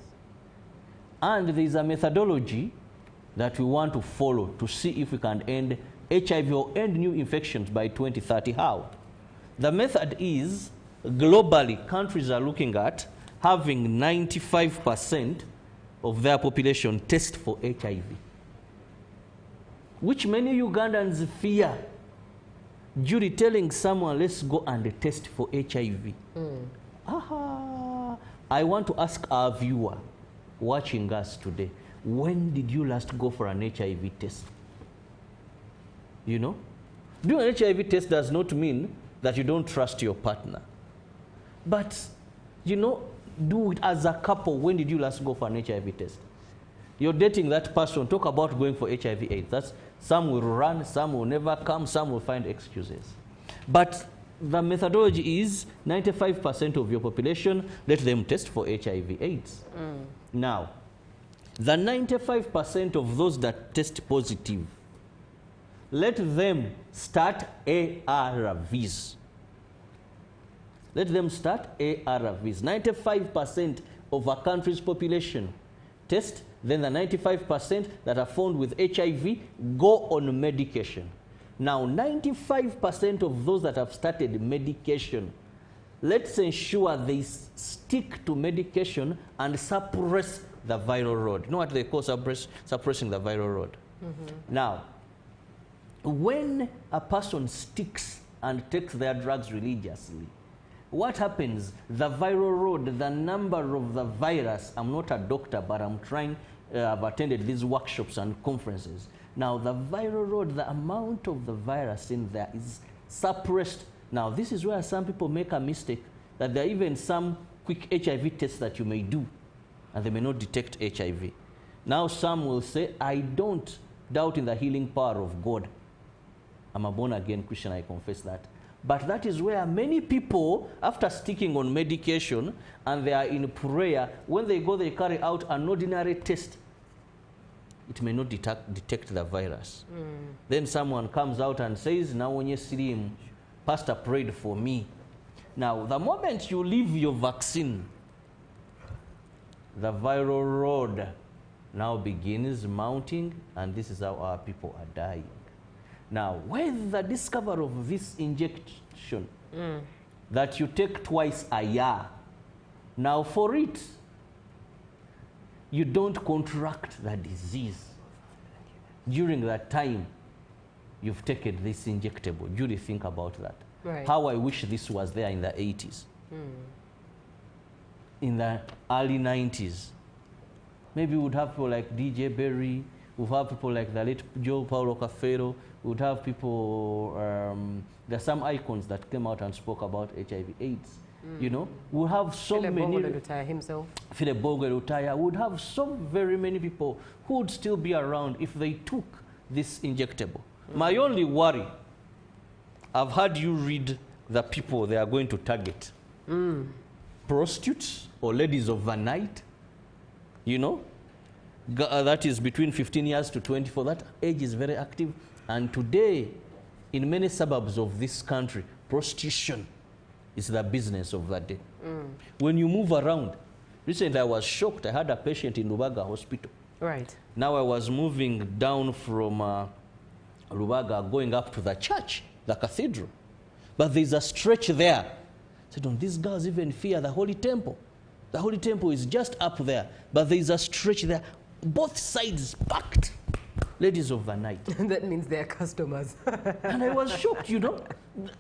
Speaker 2: And there is a methodology that we want to follow to see if we can end HIV or end new infections by 2030. How? The method is, globally, countries are looking at having 95% of their population test for HIV, which many Ugandans fear. Judy telling someone, let's go and test for HIV. I want to ask our viewer watching us today, when did you last go for an HIV test? You know? Doing an HIV test does not mean that you don't trust your partner. But, you know, do it as a couple. When did you last go for an HIV test? You're dating that person, talk about going for HIV/AIDS. That's, some will run, some will never come, some will find excuses. But the methodology is 95% of your population, let them test for HIV/AIDS. Now, the 95% of those that test positive, let them start ARVs. Let them start ARVs. 95% of a country's population test, then the 95% that are found with HIV go on medication. Now, 95% of those that have started medication, let's ensure they stick to medication and suppress the viral load. You know what they call suppressing the viral load? Now, when a person sticks and takes their drugs religiously, what happens? The viral load, the number of the virus, I'm not a doctor, but I've attended these workshops and conferences. Now, the viral load, the amount of the virus in there is suppressed. Now, this is where some people make a mistake, that there are even some quick HIV tests that you may do, and they may not detect HIV. Now, some will say, I don't doubt in the healing power of God. I'm a born-again Christian, I confess that. But that is where many people, after sticking on medication and they are in prayer, when they go, they carry out an ordinary test. It may not detect the virus. Then someone comes out and says, now when you see him, Pastor prayed for me. Now, the moment you leave your vaccine, the viral load now begins mounting, and this is how our people are dying. Now, with the discovery of this injection that you take twice a year, now for it, you don't contract the disease during that time you've taken this injectable. Judy, think about that.
Speaker 1: Right.
Speaker 2: How I wish this was there in the 80s. In the early 90s. Maybe we would have people like DJ Berry, we would have people like the late Joe Paulo Cafero, we would have people, there are some icons that came out and spoke about HIV/AIDS. You know, we have so many.
Speaker 1: Himself.
Speaker 2: Philip Bogelutaya would have so very many people who would still be around if they took this injectable. My only worry, I've had you read the people they are going to target. Prostitutes or ladies of the night, you know, that is between 15 years to 24. That age is very active. And today, in many suburbs of this country, prostitution is the business of the day. When you move around, recently I was shocked. I had a patient in Lubaga Hospital.
Speaker 1: Right.
Speaker 2: Now I was moving down from Lubaga, going up to the church, the cathedral. But there's a stretch there. I said, don't these girls even fear the Holy Temple? The Holy Temple is just up there, but there's a stretch there. Both sides packed. Ladies of the night.
Speaker 1: That means they're customers.
Speaker 2: And I was shocked, you know.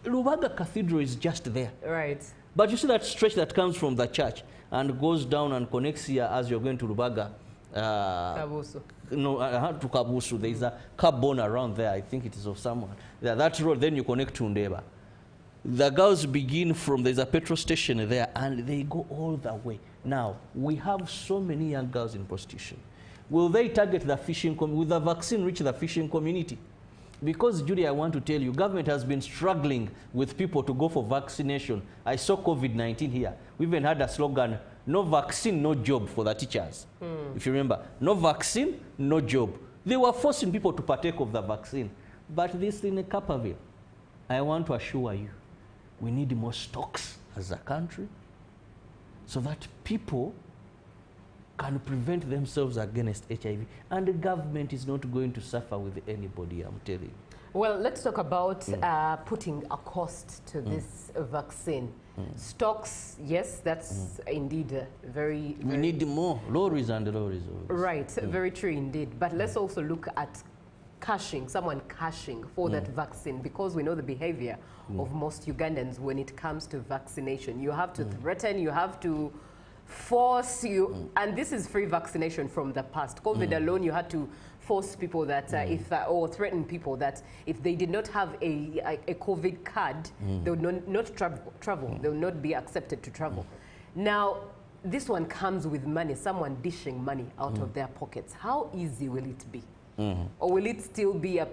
Speaker 2: Lubaga Cathedral is just there.
Speaker 1: Right.
Speaker 2: But you see that stretch that comes from the church and goes down and connects here as you're going to Rubaga.
Speaker 1: Kabusu.
Speaker 2: No, to Kabusu. There is a carbon around there. I think it is of someone. That road, then you connect to Ndeba. The girls begin from, there's a petrol station there, and they go all the way. Now, we have so many young girls in prostitution. Will they target the fishing community? Will the vaccine reach the fishing community? Because, Judy, I want to tell you, government has been struggling with people to go for vaccination. I saw COVID-19 here. We even had a slogan, no vaccine, no job for the teachers. If you remember, no vaccine, no job. They were forcing people to partake of the vaccine. But this in Kapaville, I want to assure you, we need more stocks as a country so that people can prevent themselves against HIV. And the government is not going to suffer with anybody, I'm telling you.
Speaker 1: Well, let's talk about putting a cost to this vaccine. Stocks, yes, that's indeed very...
Speaker 2: We need more lorries and lorries.
Speaker 1: Right, very true indeed. But let's also look at someone cashing for that vaccine, because we know the behavior of most Ugandans when it comes to vaccination. You have to threaten, you have to force you, and this is free vaccination from the past. COVID alone, you had to force people that or threaten people that if they did not have a COVID card, they would not travel. They would not be accepted to travel. Now, this one comes with money, someone dishing money out of their pockets. How easy will it be? Or will it still be a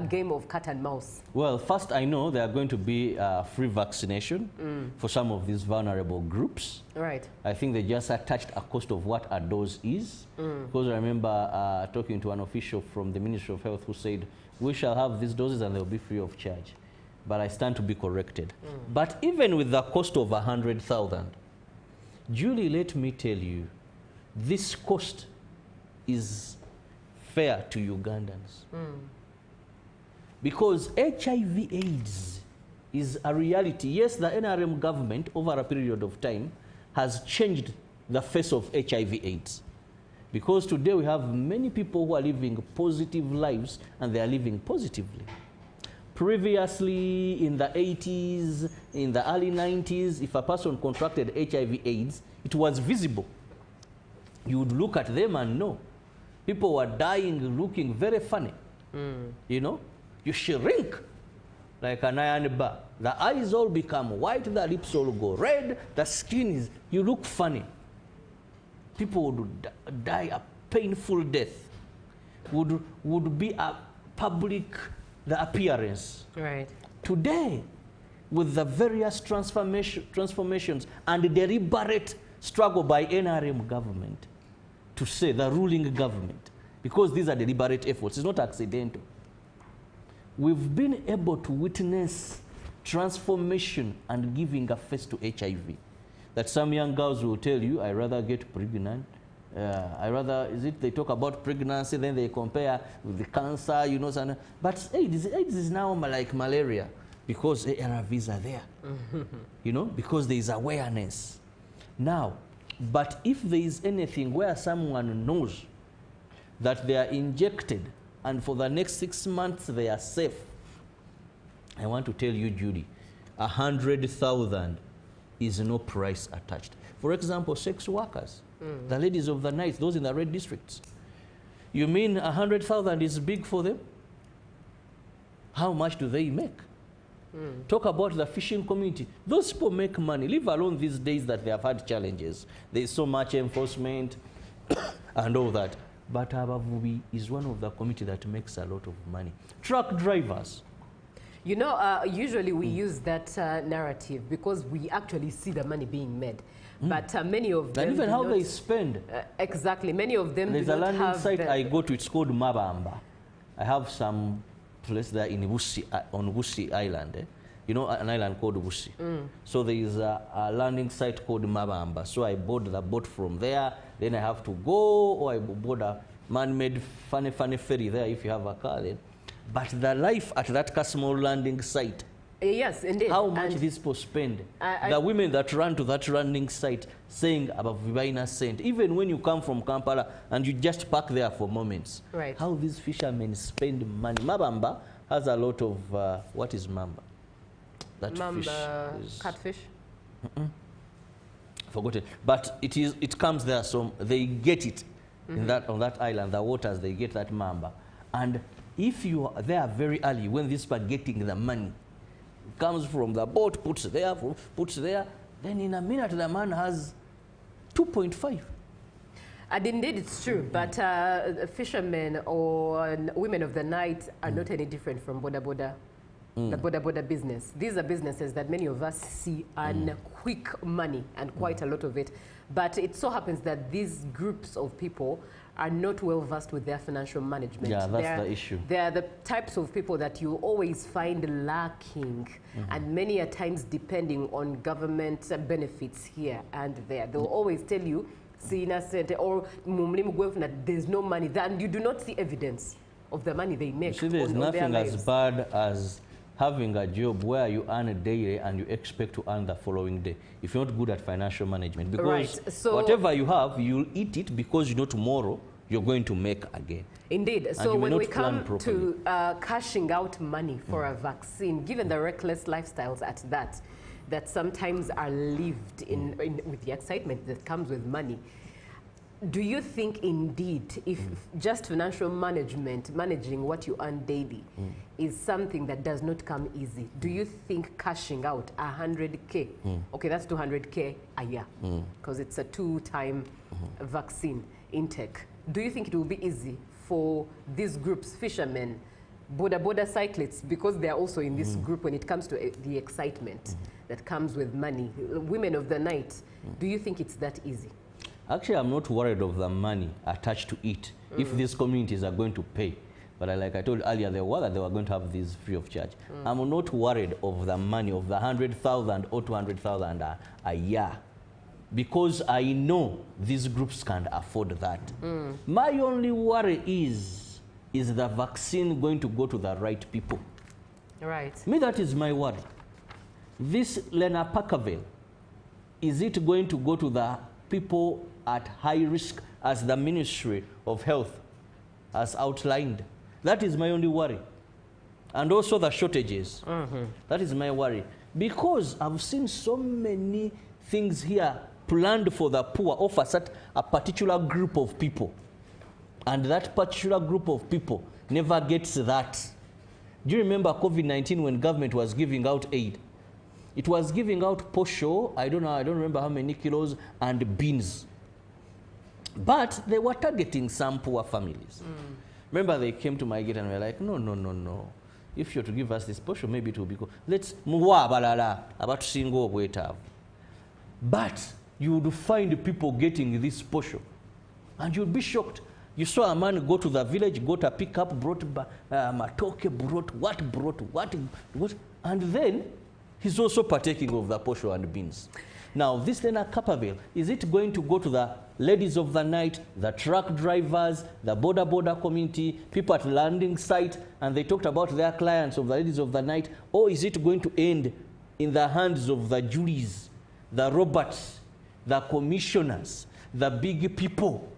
Speaker 1: game of cat and mouse? Well, first, I know there are going to be free vaccination for some of these vulnerable groups. Right. I think they just attached a cost of what a dose is. Because I remember talking to an official from the Ministry of Health who said, we shall have these doses and they'll be free of charge. But I stand to be corrected. But even with the cost of 100,000, Julie, let me tell you, this cost is fair to Ugandans. Because HIV/AIDS is a reality. Yes, the NRM government, over a period of time, has changed the face of HIV/AIDS. Because today we have many people who are living positive lives, and they are living positively. Previously, in the 80s, in the early 90s, if a person contracted HIV/AIDS, it was visible. You would look at them and know. People were dying, looking very funny. You know, you shrink like an iron bar. The eyes all become white, the lips all go red, the skin is, you look funny. People would die a painful death. Would be a public, the appearance. Right. Today, with the various transformations and the deliberate struggle by NRM government, to say the ruling government, because these are deliberate efforts, it's not accidental. We've been able to witness transformation and giving a face to HIV. That some young girls will tell you, I rather get pregnant. They talk about pregnancy, then they compare with the cancer, you know, but AIDS is now like malaria because ARVs are there, you know, because there is awareness. Now, but if there is anything where someone knows that they are injected and for the next 6 months they are safe, I want to tell you, Judy, 100,000 is no price attached. For example, sex workers, the ladies of the night, those in the red districts. You mean 100,000 is big for them? How much do they make? Talk about the fishing community. Those people make money, leave alone these days that they have had challenges. There is so much enforcement and all that. But Abavubi is one of the community that makes a lot of money. Truck drivers. You know, usually we use that narrative because we actually see the money being made. But many of them... And even how they spend. Exactly. Many of them do not have... There's a landing site I go to, it's called Mabamba. I have some place there in Wusi, on Wusi Island. You know, an island called Wusi. So there is a landing site called Mabamba. So I board the boat from there. Then I have to go, or I board a man-made funny ferry there if you have a car then. But the life at that Kasmol landing site. Yes, indeed. How much these people spend. The women that run to that landing site saying about Vivaina Saint, even when you come from Kampala and you just park there for moments. Right. How these fishermen spend money. Mabamba has a lot of, what is mamba? That mamba, fish is catfish?
Speaker 2: Forgotten. But it comes there, so they get it in on that island, the waters, they get that mamba. And if you are there very early, when these people are getting the money, it comes from the boat, puts there, then in a minute the man has 2.5.
Speaker 1: And indeed, it's true, but fishermen or women of the night are not any different from boda boda, the boda boda business. These are businesses that many of us see earn quick money and quite a lot of it. But it so happens that these groups of people are not well versed with their financial management.
Speaker 2: Yeah, that's the issue.
Speaker 1: They are the types of people that you always find lacking, and many a times depending on government benefits here and there. They'll always tell you, or there's no money, and you do not see evidence of the money they make.
Speaker 2: You see, there's nothing as bad as having a job where you earn a day and you expect to earn the following day if you're not good at financial management. Because
Speaker 1: so
Speaker 2: whatever you have, you'll eat it because you know tomorrow you're going to make again.
Speaker 1: Indeed. So when we come to cashing out money for a vaccine, given the reckless lifestyles at that sometimes are lived in with the excitement that comes with money, do you think indeed if just financial management, managing what you earn daily, is something that does not come easy? Do you think cashing out 100K, okay, that's 200K a year, because it's a 2-time vaccine intake. Do you think it will be easy for these groups, fishermen, boda cyclists, because they are also in this group when it comes to the excitement that comes with money, women of the night, do you think it's that easy?
Speaker 2: Actually, I'm not worried of the money attached to it if these communities are going to pay. But like I told earlier, they were going to have these free of charge. I'm not worried of the money of the 100,000 or 200,000 a year, because I know these groups can afford that. My only worry is the vaccine going to go to the right people?
Speaker 1: Right.
Speaker 2: Me, that is my worry. This Lenapakaville, is it going to go to the people at high risk as the Ministry of Health has outlined? That is my only worry. And also the shortages. That is my worry. Because I've seen so many things here planned for the poor, offers at a particular group of people. And that particular group of people never gets that. Do you remember COVID-19 when government was giving out aid? It was giving out posho, I don't remember how many kilos, and beans. But they were targeting some poor families. Remember, they came to my gate and were like, no. If you're to give us this posho, maybe it will be good. Let's muwa balala about single waiter. But you would find people getting this posho, and you'd be shocked. You saw a man go to the village, got a pickup, brought matoke, brought what, and then he's also partaking of the posho and beans. Now, this then at Kapaville, is it going to go to the ladies of the night, the truck drivers, the border community, people at landing site, and they talked about their clients of the ladies of the night, or is it going to end in the hands of the juries, the robots, the commissioners, the big people?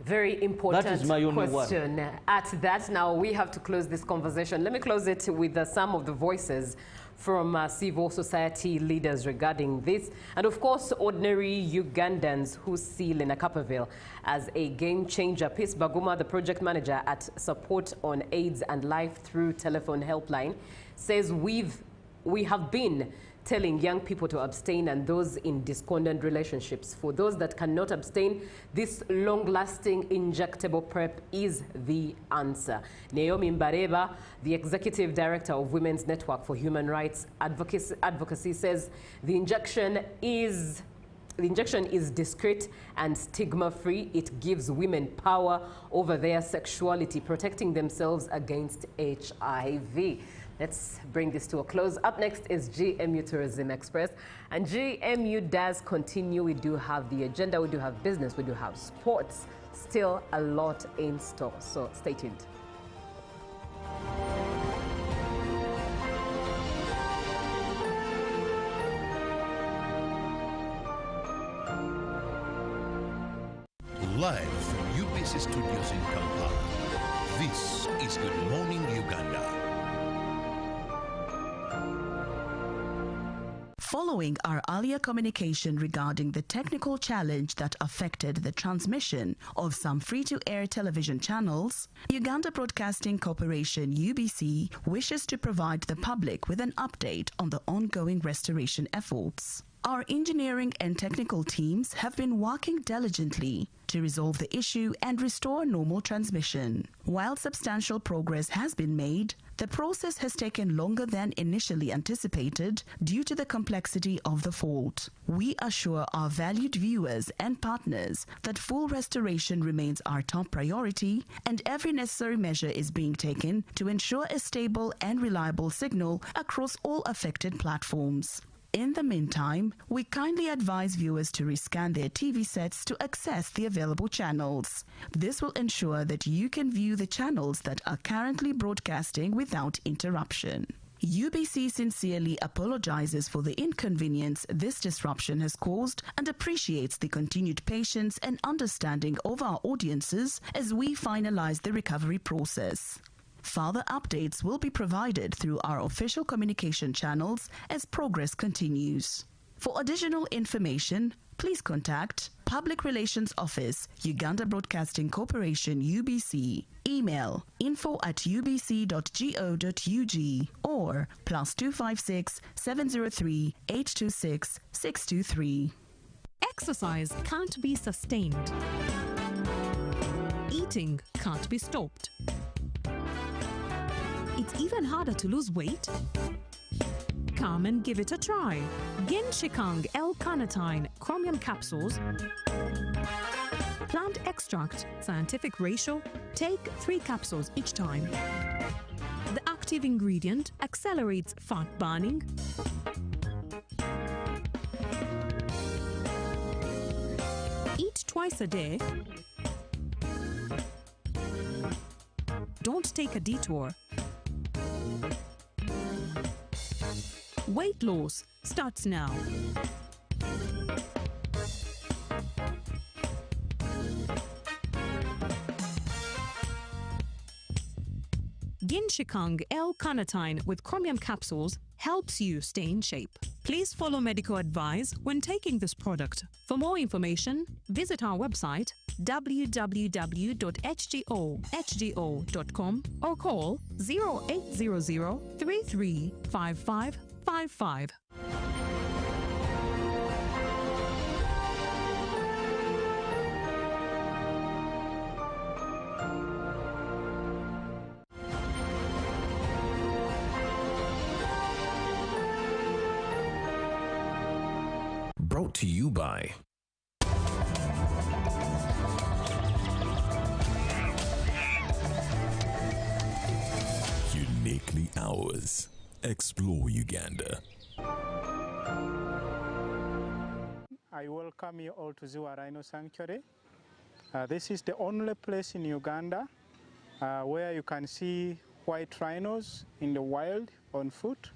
Speaker 1: Very important
Speaker 2: that is my only
Speaker 1: question. At that, now we have to close this conversation. Let me close it with some of the voices from civil society leaders regarding this. And of course, ordinary Ugandans who see Lenapakaville as a game changer. Peace Baguma, the project manager at Support on AIDS and Life Through Telephone Helpline, says we have been telling young people to abstain and those in discordant relationships. For those that cannot abstain, this long-lasting injectable PrEP is the answer. Naomi Mbareba, the executive director of Women's Network for Human Rights Advocacy says the injection is discreet and stigma-free. It gives women power over their sexuality, protecting themselves against HIV. Let's bring this to a close. Up next is GMU Tourism Express. And GMU does continue. We do have the agenda, we do have business, we do have sports. Still a lot in store. So stay tuned.
Speaker 3: Live from UBC Studios in Kampala, this is Good Morning Uganda.
Speaker 12: Following our earlier communication regarding the technical challenge that affected the transmission of some free-to-air television channels, Uganda Broadcasting Corporation UBC wishes to provide the public with an update on the ongoing restoration efforts. Our engineering and technical teams have been working diligently to resolve the issue and restore normal transmission. While substantial progress has been made, the process has taken longer than initially anticipated due to the complexity of the fault. We assure our valued viewers and partners that full restoration remains our top priority and every necessary measure is being taken to ensure a stable and reliable signal across all affected platforms. In the meantime, we kindly advise viewers to rescan their TV sets to access the available channels. This will ensure that you can view the channels that are currently broadcasting without interruption. UBC sincerely apologizes for the inconvenience this disruption has caused and appreciates the continued patience and understanding of our audiences as we finalize the recovery process. Further updates will be provided through our official communication channels as progress continues. For additional information, please contact Public Relations Office, Uganda Broadcasting Corporation UBC, email info@ubc.go.ug or +256 703 826 623.
Speaker 8: Exercise can't be sustained. Eating can't be stopped. It's even harder to lose weight? Come and give it a try. Ginshikang L-carnitine chromium capsules, plant extract, scientific ratio, take 3 capsules each time. The active ingredient accelerates fat burning, eat twice a day, don't take a detour. Weight loss starts now. Ginshikang L-carnitine with chromium capsules helps you stay in shape. Please follow medical advice when taking this product. For more information, visit our website www.hgo.com or call 0800 335555.
Speaker 13: Brought to you by Uniquely Ours. Explore Uganda.
Speaker 14: I welcome you all to Ziwa Rhino Sanctuary. This is the only place in Uganda where you can see white rhinos in the wild on foot.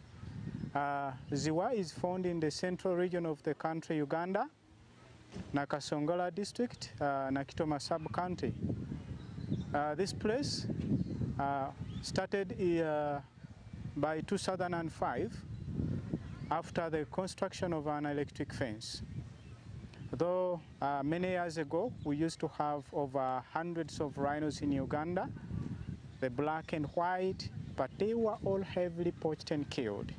Speaker 14: Ziwa is found in the central region of the country, Uganda, Nakasongola district, Nakitoma sub-county. This place started by 2005 after the construction of an electric fence. Though many years ago we used to have over hundreds of rhinos in Uganda, the black and white, but they were all heavily poached and killed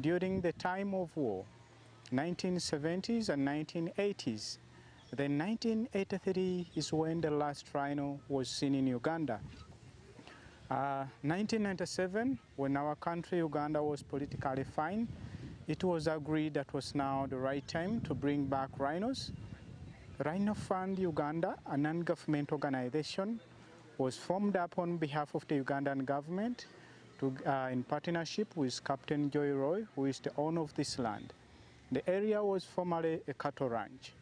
Speaker 14: during the time of war, 1970s and 1980s. Then 1983 is when the last rhino was seen in Uganda. 1997, when our country, Uganda, was politically fine, it was agreed that was now the right time to bring back rhinos. Rhino Fund Uganda, a non-government organization, was formed up on behalf of the Ugandan government in partnership with Captain Joy Roy, who is the owner of this land. The area was formerly a cattle ranch.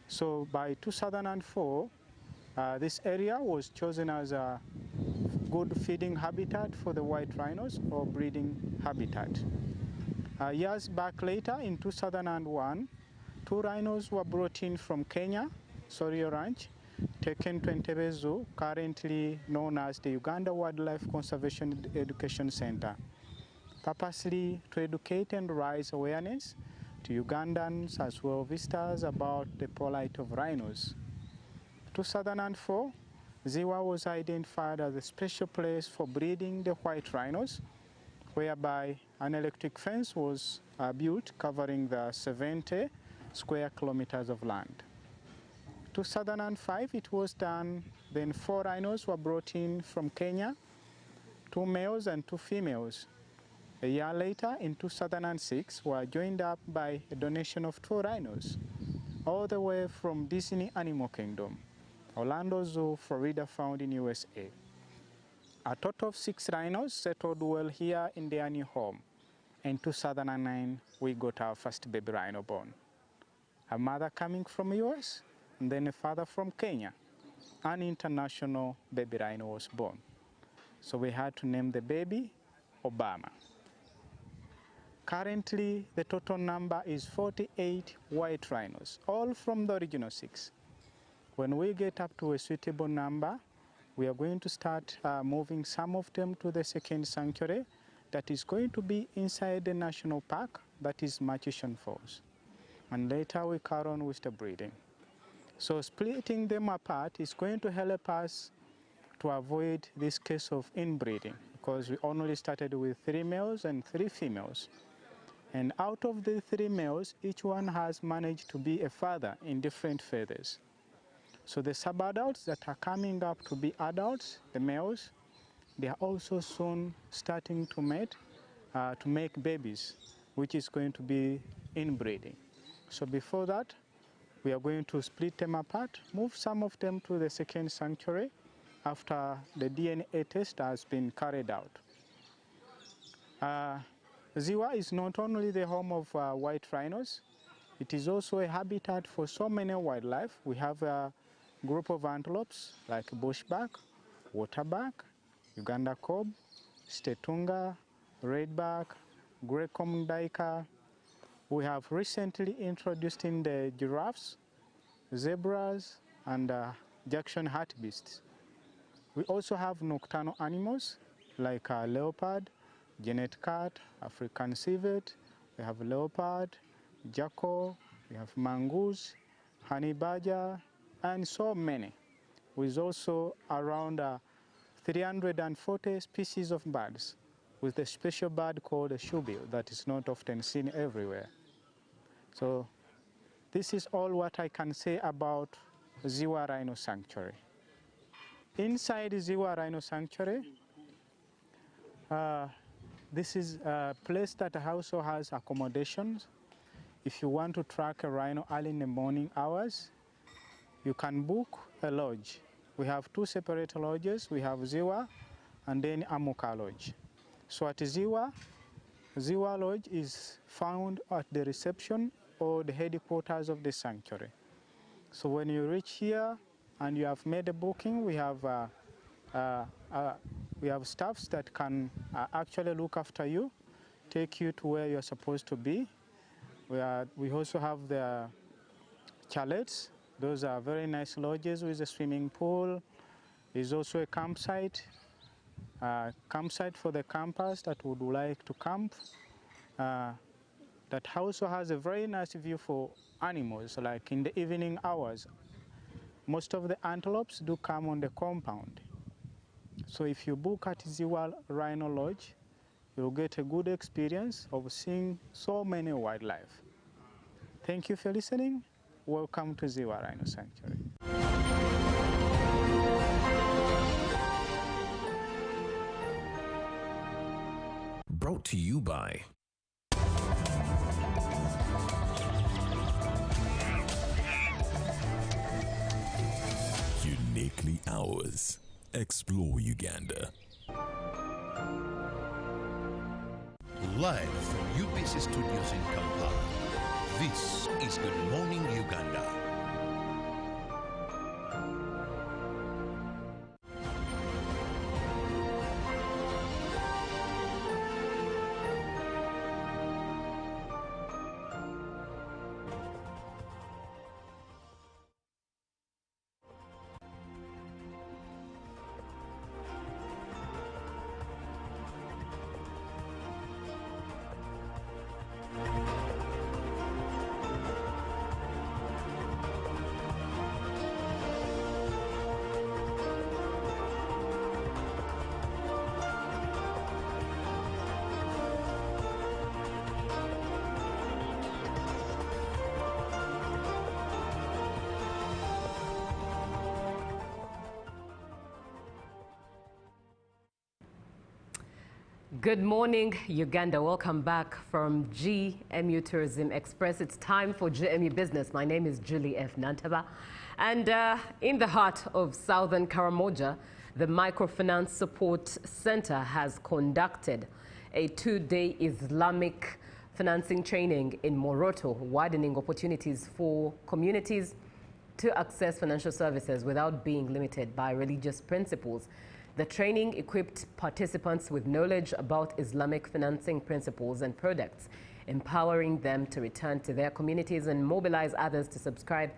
Speaker 14: So by 2004, this area was chosen as a good feeding habitat for the white rhinos, or breeding habitat. Years back later, in 2001, 2 rhinos were brought in from Kenya, Sorio Ranch, taken to Entebbe Zoo, currently known as the Uganda Wildlife Conservation Education Center, purposely to educate and raise awareness Ugandans as well visitors about the plight of rhinos. 2004, Ziwa was identified as a special place for breeding the white rhinos, whereby an electric fence was built covering the 70 square kilometers of land. 2005, it was done. Then 4 rhinos were brought in from Kenya, 2 males and 2 females. A year later, in 2006, were joined up by a donation of 2 rhinos, all the way from Disney Animal Kingdom, Orlando Zoo, Florida, found in USA. A total of 6 rhinos settled well here in their new home. In 2009, we got our first baby rhino born. A mother coming from US, and then a father from Kenya. An international baby rhino was born. So we had to name the baby Obama. Currently, the total number is 48 white rhinos, all from the original 6. When we get up to a suitable number, we are going to start moving some of them to the second sanctuary that is going to be inside the national park, that is Murchison Falls. And later we carry on with the breeding. So splitting them apart is going to help us to avoid this case of inbreeding, because we only started with 3 males and 3 females. And out of the 3 males, each one has managed to be a father in different feathers. So the sub-adults that are coming up to be adults, the males, they are also soon starting to mate, to make babies, which is going to be inbreeding. So before that, we are going to split them apart, move some of them to the second sanctuary after the DNA test has been carried out. Ziwa is not only the home of white rhinos, it is also a habitat for so many wildlife. We have a group of antelopes like bushback, waterback, Uganda kob, stetunga, redback, grey common duiker. We have recently introduced in the giraffes, zebras, and Jackson hartebeests. We also have nocturnal animals like leopard, genet cat, African civet. We have leopard, jackal, we have mongoose, honey badger, and so many. With also around 340 species of birds, with a special bird called a shoebill that is not often seen everywhere. So this is all what I can say about Ziwa Rhino Sanctuary. Inside Ziwa Rhino Sanctuary, this is a place that also has accommodations. If you want to track a rhino early in the morning hours, you can book a lodge. We have 2 separate lodges. We have Ziwa and then Amuka Lodge. So at Ziwa Lodge is found at the reception or the headquarters of the sanctuary. So when you reach here and you have made a booking, we have staffs that can actually look after you, take you to where you're supposed to be. We also have the chalets. Those are very nice lodges with a swimming pool. There's also a campsite for the campers that would like to camp. That also has a very nice view for animals, like in the evening hours. Most of the antelopes do come on the compound. So if you book at Ziwa Rhino Lodge, you'll get a good experience of seeing so many wildlife. Thank you for listening. Welcome to Ziwa Rhino Sanctuary.
Speaker 13: Brought to you by Uniquely Ours. Explore Uganda.
Speaker 3: Live from UBC Studios in Kampala, this is Good Morning Uganda.
Speaker 1: Good morning, Uganda. Welcome back from GMU Tourism Express. It's time for GMU Business. My name is Julie F. Nantaba. And in the heart of southern Karamoja, the Microfinance Support Center has conducted a 2-day Islamic financing training in Moroto, widening opportunities for communities to access financial services without being limited by religious principles. The training equipped participants with knowledge about Islamic financing principles and products, empowering them to return to their communities and mobilize others to subscribe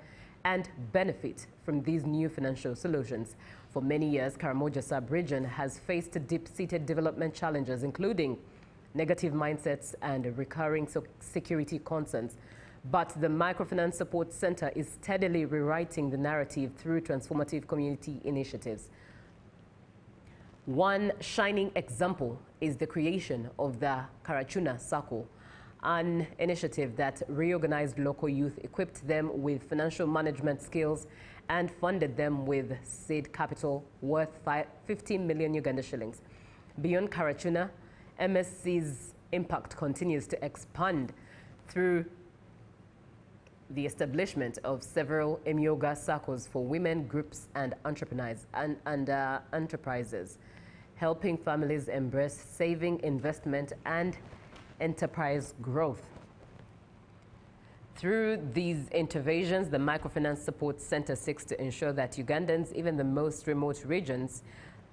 Speaker 1: and benefit from these new financial solutions. For many years, Karamoja sub-region has faced deep-seated development challenges, including negative mindsets and recurring security concerns. But the Microfinance Support Center is steadily rewriting the narrative through transformative community initiatives. One shining example is the creation of the Karachuna Circle, an initiative that reorganized local youth, equipped them with financial management skills, and funded them with seed capital worth 15 million Uganda shillings. Beyond Karachuna, MSC's impact continues to expand through the establishment of several Emyoga circles for women, groups, and entrepreneurs and enterprises, helping families embrace saving, investment, and enterprise growth. Through these interventions, the Microfinance Support Center seeks to ensure that Ugandans, even the most remote regions,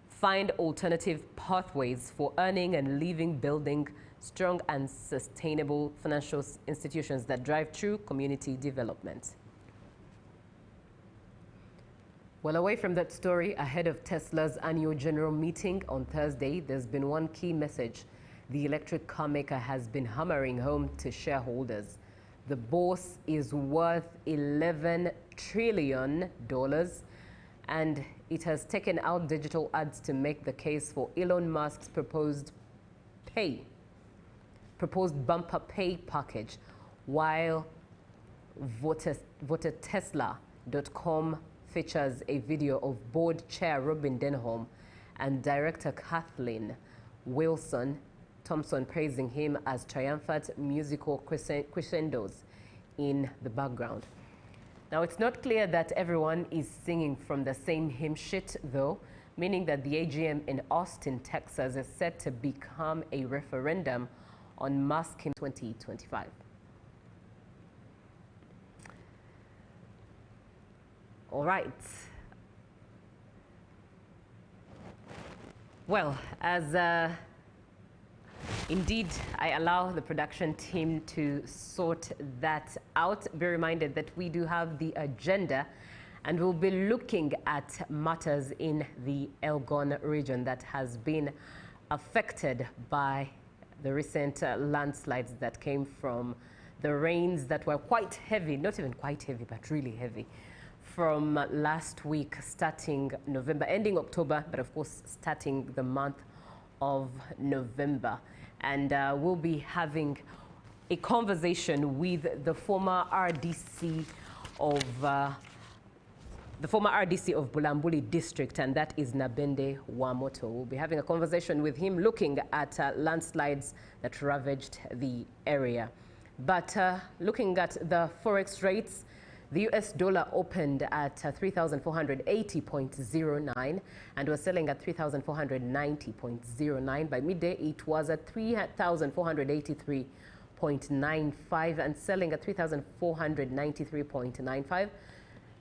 Speaker 1: find alternative pathways for earning and living, building strong and sustainable financial institutions that drive true community development. Well, away from that story, ahead of Tesla's annual general meeting on Thursday, there's been one key message the electric car maker has been hammering home to shareholders. The boss is worth $11 trillion, and it has taken out digital ads to make the case for Elon Musk's proposed bumper pay package, while votetesla.com features a video of board chair Robin Denholm and director Kathleen Wilson Thompson praising him as triumphant musical crescendos in the background. Now, it's not clear that everyone is singing from the same hymn sheet, though, meaning that the AGM in Austin, Texas is set to become a referendum on Musk in 2025. All right. Well, as indeed I allow the production team to sort that out, be reminded that we do have the agenda, and we'll be looking at matters in the Elgon region that has been affected by the recent landslides that came from the rains that were quite heavy, not even quite heavy, but really heavy, from last week, starting November, ending October, but of course starting the month of November. And we'll be having a conversation with the former RDC of Bulambuli district, and that is Nabende Wamoto. We'll be having a conversation with him looking at landslides that ravaged the area. But looking at the forex rates, the US dollar opened at 3,480.09 and was selling at 3,490.09. By midday, it was at 3,483.95 and selling at 3,493.95.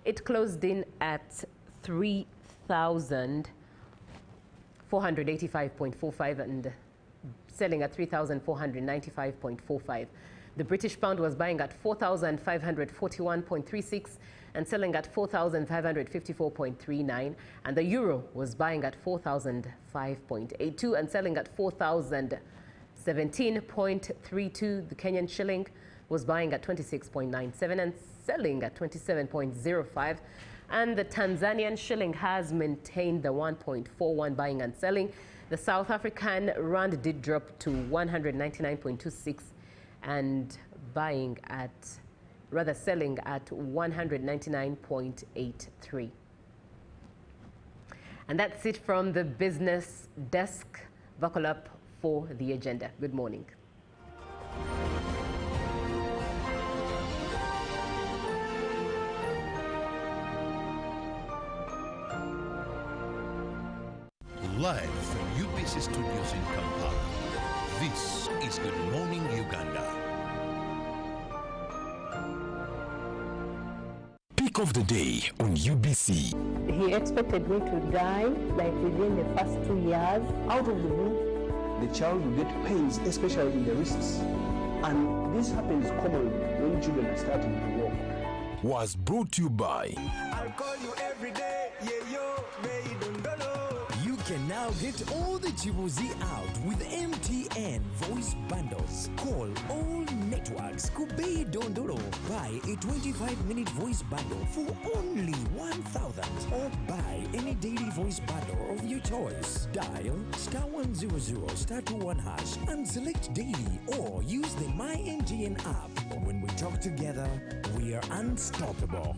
Speaker 1: It closed in at 3,485.45 and selling at 3,495.45. The British pound was buying at 4,541.36 and selling at 4,554.39. And the euro was buying at 4,005.82 and selling at 4,017.32. The Kenyan shilling was buying at 26.97 and selling at 27.05. And the Tanzanian shilling has maintained the 1.41 buying and selling. The South African rand did drop to 199.26 and selling at 199.83. And that's it from the business desk. Buckle up for the agenda. Good morning.
Speaker 3: Live from UBC Studios in Kampala, this is Good Morning Uganda.
Speaker 13: Pick of the day on UBC.
Speaker 6: He expected me to die like within the first 2 years. Out of the blue, the child will get pains, especially in the wrists. And this happens commonly when children are starting to walk.
Speaker 13: Was brought to you by
Speaker 5: I'll call you every day, yeah, yo, may don't know.
Speaker 7: You can now get all the Chibuzi out with MTN voice bundles. Call all networks Kubei Dondoro. Buy a 25-minute voice bundle for only 1,000 or buy any daily voice bundle of your choice. Dial *100 *21 hash and select daily or use the MyMTN app. When we talk together, we are unstoppable.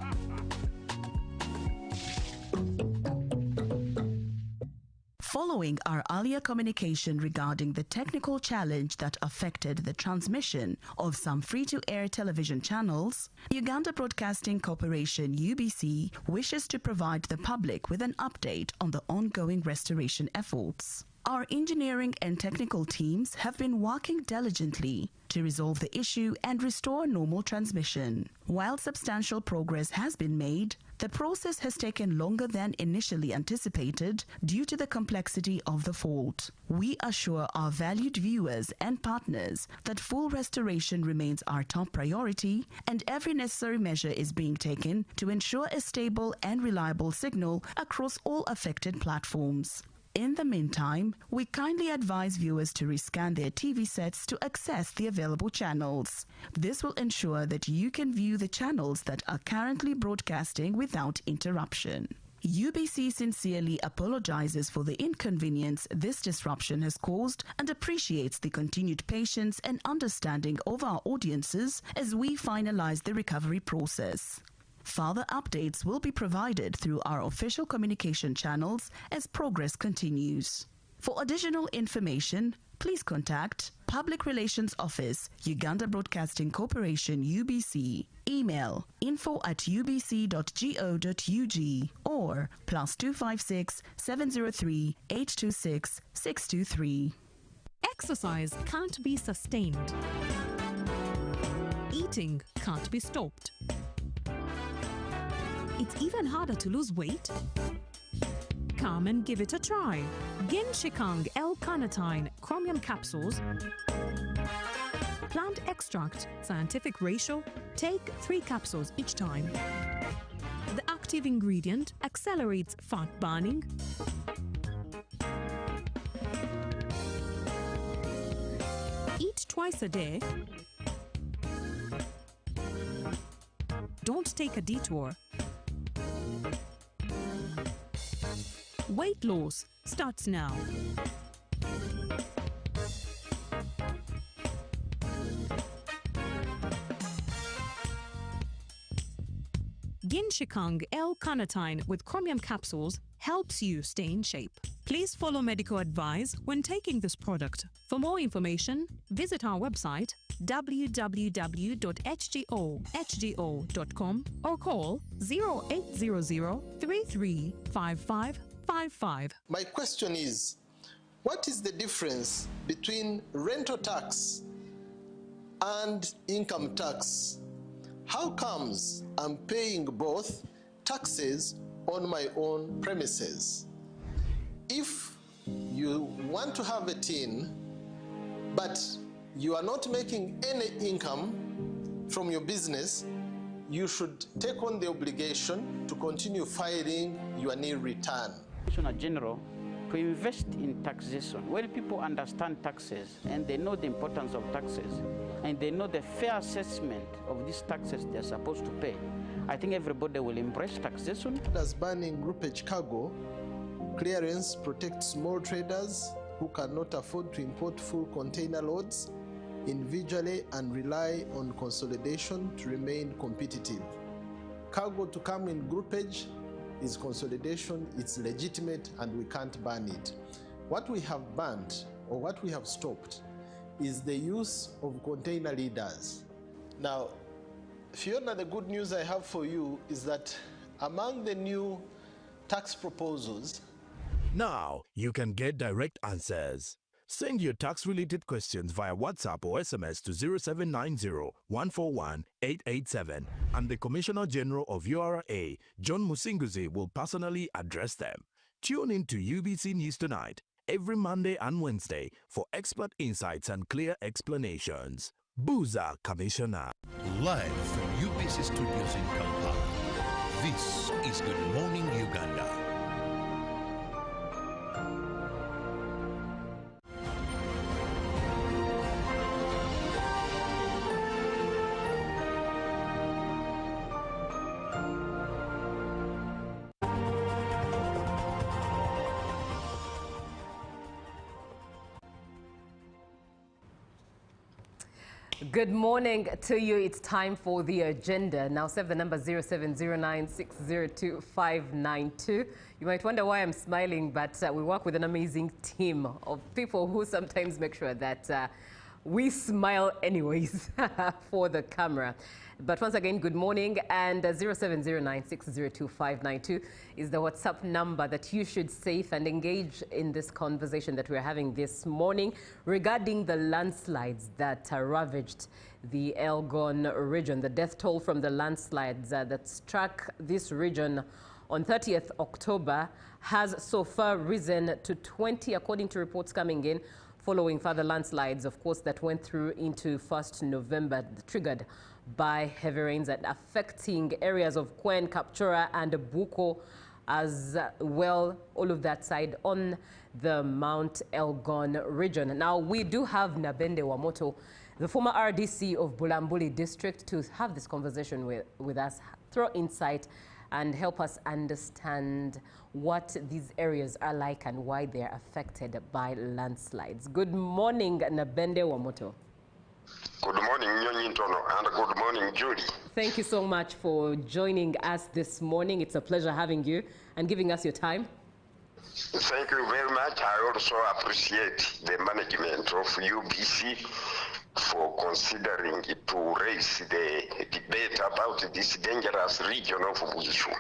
Speaker 12: Following our earlier communication regarding the technical challenge that affected the transmission of some free-to-air television channels, Uganda Broadcasting Corporation UBC wishes to provide the public with an update on the ongoing restoration efforts. Our engineering and technical teams have been working diligently to resolve the issue and restore normal transmission. While substantial progress has been made, the process has taken longer than initially anticipated due to the complexity of the fault. We assure our valued viewers and partners that full restoration remains our top priority and every necessary measure is being taken to ensure a stable and reliable signal across all affected platforms. In the meantime, we kindly advise viewers to rescan their TV sets to access the available channels. This will ensure that you can view the channels that are currently broadcasting without interruption. UBC sincerely apologizes for the inconvenience this disruption has caused and appreciates the continued patience and understanding of our audiences as we finalize the recovery process. Further updates will be provided through our official communication channels as progress continues. For additional information, please contact Public Relations Office, Uganda Broadcasting Corporation UBC. Email info@ubc.go.ug or +256 703 826 623.
Speaker 8: Exercise can't be sustained. Eating can't be stopped. It's even harder to lose weight? Come and give it a try. Ginshikang L-carnitine chromium capsules, plant extract, scientific ratio, take 3 capsules each time. The active ingredient accelerates fat burning, eat twice a day, don't take a detour. Weight loss starts now. Ginshikang L-carnitine with chromium capsules helps you stay in shape. Please follow medical advice when taking this product. For more information, visit our website www.hgo.com or call 0800 335555.
Speaker 9: My question is, what is the difference between rental tax and income tax? How comes I'm paying both taxes on my own premises? If you want to have a tin, but you are not making any income from your business, you should take on the obligation to continue filing your nil return.
Speaker 10: Commissioner General, to invest in taxation, when people understand taxes and they know the importance of taxes and they know the fair assessment of these taxes they're supposed to pay, I think everybody will embrace taxation.
Speaker 9: As banning groupage cargo, clearance protects small traders who cannot afford to import full container loads individually and rely on consolidation to remain competitive. Cargo to come in groupage is consolidation, it's legitimate, and we can't ban it. What we have banned or what we have stopped, is the use of container leaders. Now, Fiona, the good news I have for you is that among the new tax proposals,
Speaker 11: now you can get direct answers. Send your tax-related questions via WhatsApp or SMS to 0790-141-887, and the Commissioner General of URA, John Musinguzi, will personally address them. Tune in to UBC News Tonight every Monday and Wednesday for expert insights and clear explanations. Buza Commissioner.
Speaker 3: Live from UBC Studios in Kampala, this is Good Morning Uganda.
Speaker 1: Good morning to you. It's time for the agenda. Now save the number 0709602592. You might wonder why I'm smiling, but we work with an amazing team of people who sometimes make sure that we smile anyways for the camera. But once again, good morning, and 0709602592 is the WhatsApp number that you should save and engage in this conversation that we're having this morning regarding the landslides that ravaged the Elgon region. The death toll from the landslides that struck this region on 30th October has so far risen to 20, according to reports coming in, following further landslides, of course, that went through into 1st November, triggered by heavy rains and affecting areas of Kwen, Kapchora and Buko as well, all of that side on the Mount Elgon region. Now, we do have Nabende Wamoto, the former RDC of Bulambuli district, to have this conversation with us, throw insight and help us understand what these areas are like and why they are affected by landslides. Good morning, Nabende Wamoto.
Speaker 15: Good morning, Nyonyintono, and good morning, Judy.
Speaker 1: Thank you so much for joining us this morning. It's a pleasure having you and giving us your time.
Speaker 15: Thank you very much. I also appreciate the management of UBC for considering to raise the debate about this dangerous region of Bugishu.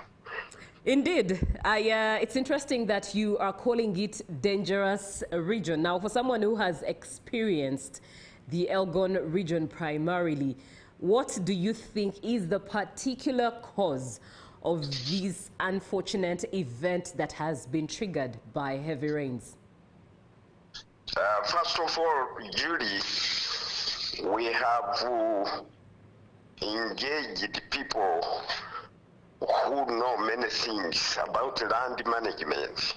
Speaker 1: Indeed. It's interesting that you are calling it dangerous region. Now, for someone who has experienced the Elgon region primarily, what do you think is the particular cause of this unfortunate event that has been triggered by heavy rains?
Speaker 15: First of all, Judy, we have engaged people who know many things about land management,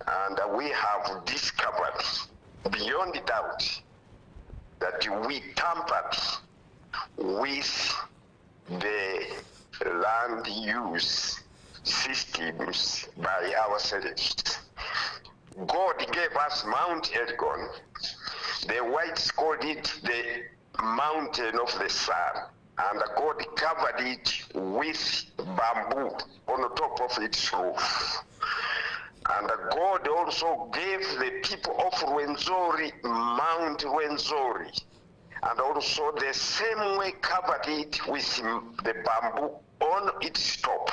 Speaker 15: and we have discovered beyond doubt that we tampered with the land use systems by ourselves. God gave us Mount Elgon. The whites called it the mountain of the sun, and God covered it with bamboo on top of its roof. And God also gave the people of Rwenzori Mount Rwenzori, and also the same way covered it with the bamboo on its top.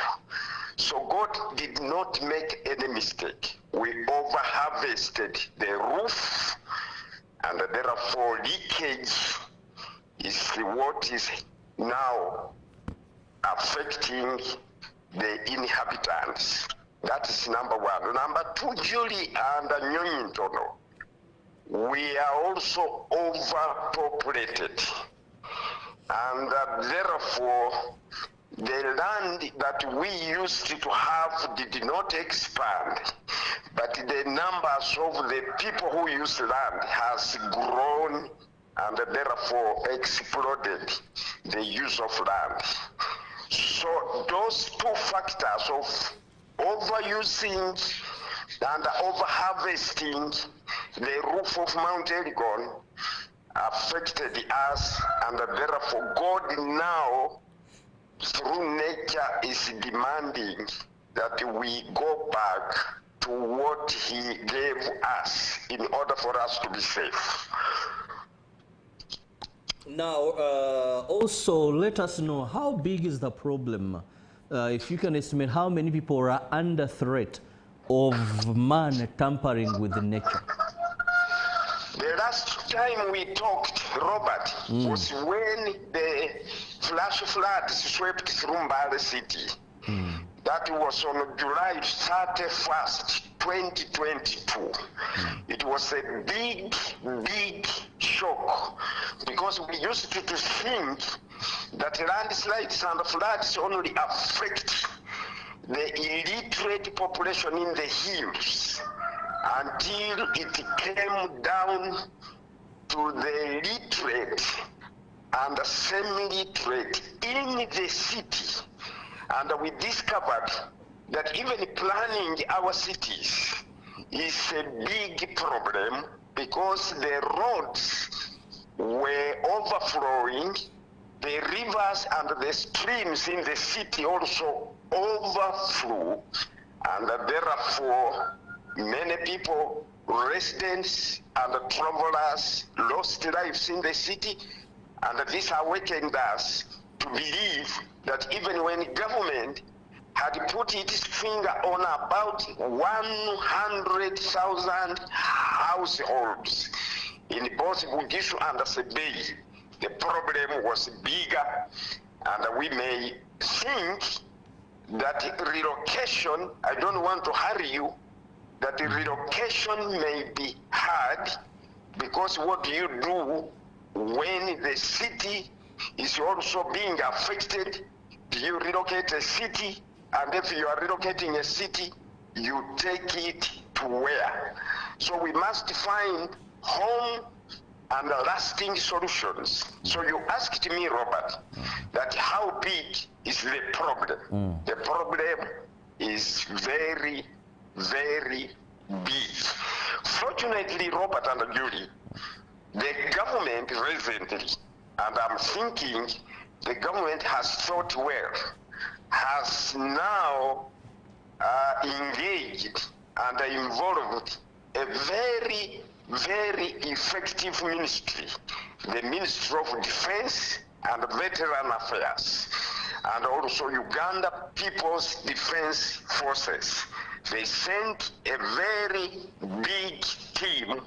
Speaker 15: So God did not make any mistake. We over-harvested the roof, and therefore leakage is what is now affecting the inhabitants. That is number one. Number two, Julie and Nyonyintono, we are also overpopulated, and therefore the land that we used to have did not expand, but the numbers of the people who use land has grown, and therefore exploded the use of land. So those two factors of overusing and over-harvesting the roof of Mount Elgon affected us, and therefore God now, through nature, is demanding that we go back to what he gave us in order for us to be safe.
Speaker 2: Now, also let us know how big is the problem. If you can estimate how many people are under threat of man tampering with the nature.
Speaker 15: The last time we talked, Robert, was when the flash floods swept through Mbale City. That was on July 31st, 2022. It was a big, big shock because we used to think that landslides and floods only affect the illiterate population in the hills until it came down to the literate and semi-literate in the city. And we discovered that even planning our cities is a big problem because the roads were overflowing, the rivers and the streams in the city also overflew, and therefore many people, residents and travelers, lost lives in the city, and this awakened us to believe that even when government had put its finger on about 100,000 households in both Bugishu and Sebei, the problem was bigger, and we may think that relocation, I don't want to hurry you, that the relocation may be hard, because what do you do when the city is also being affected? Do you relocate a city? And if you are relocating a city, you take it to where? So we must find home and lasting solutions. So you asked me, Robert, that how big is the problem? The problem is very, very big. Fortunately, Robert and Julie, the government recently, and I'm thinking the government has thought well, has now engaged and involved a very, very effective ministry, the Ministry of Defense and Veteran Affairs, and also Uganda People's Defense Forces. They sent a very big team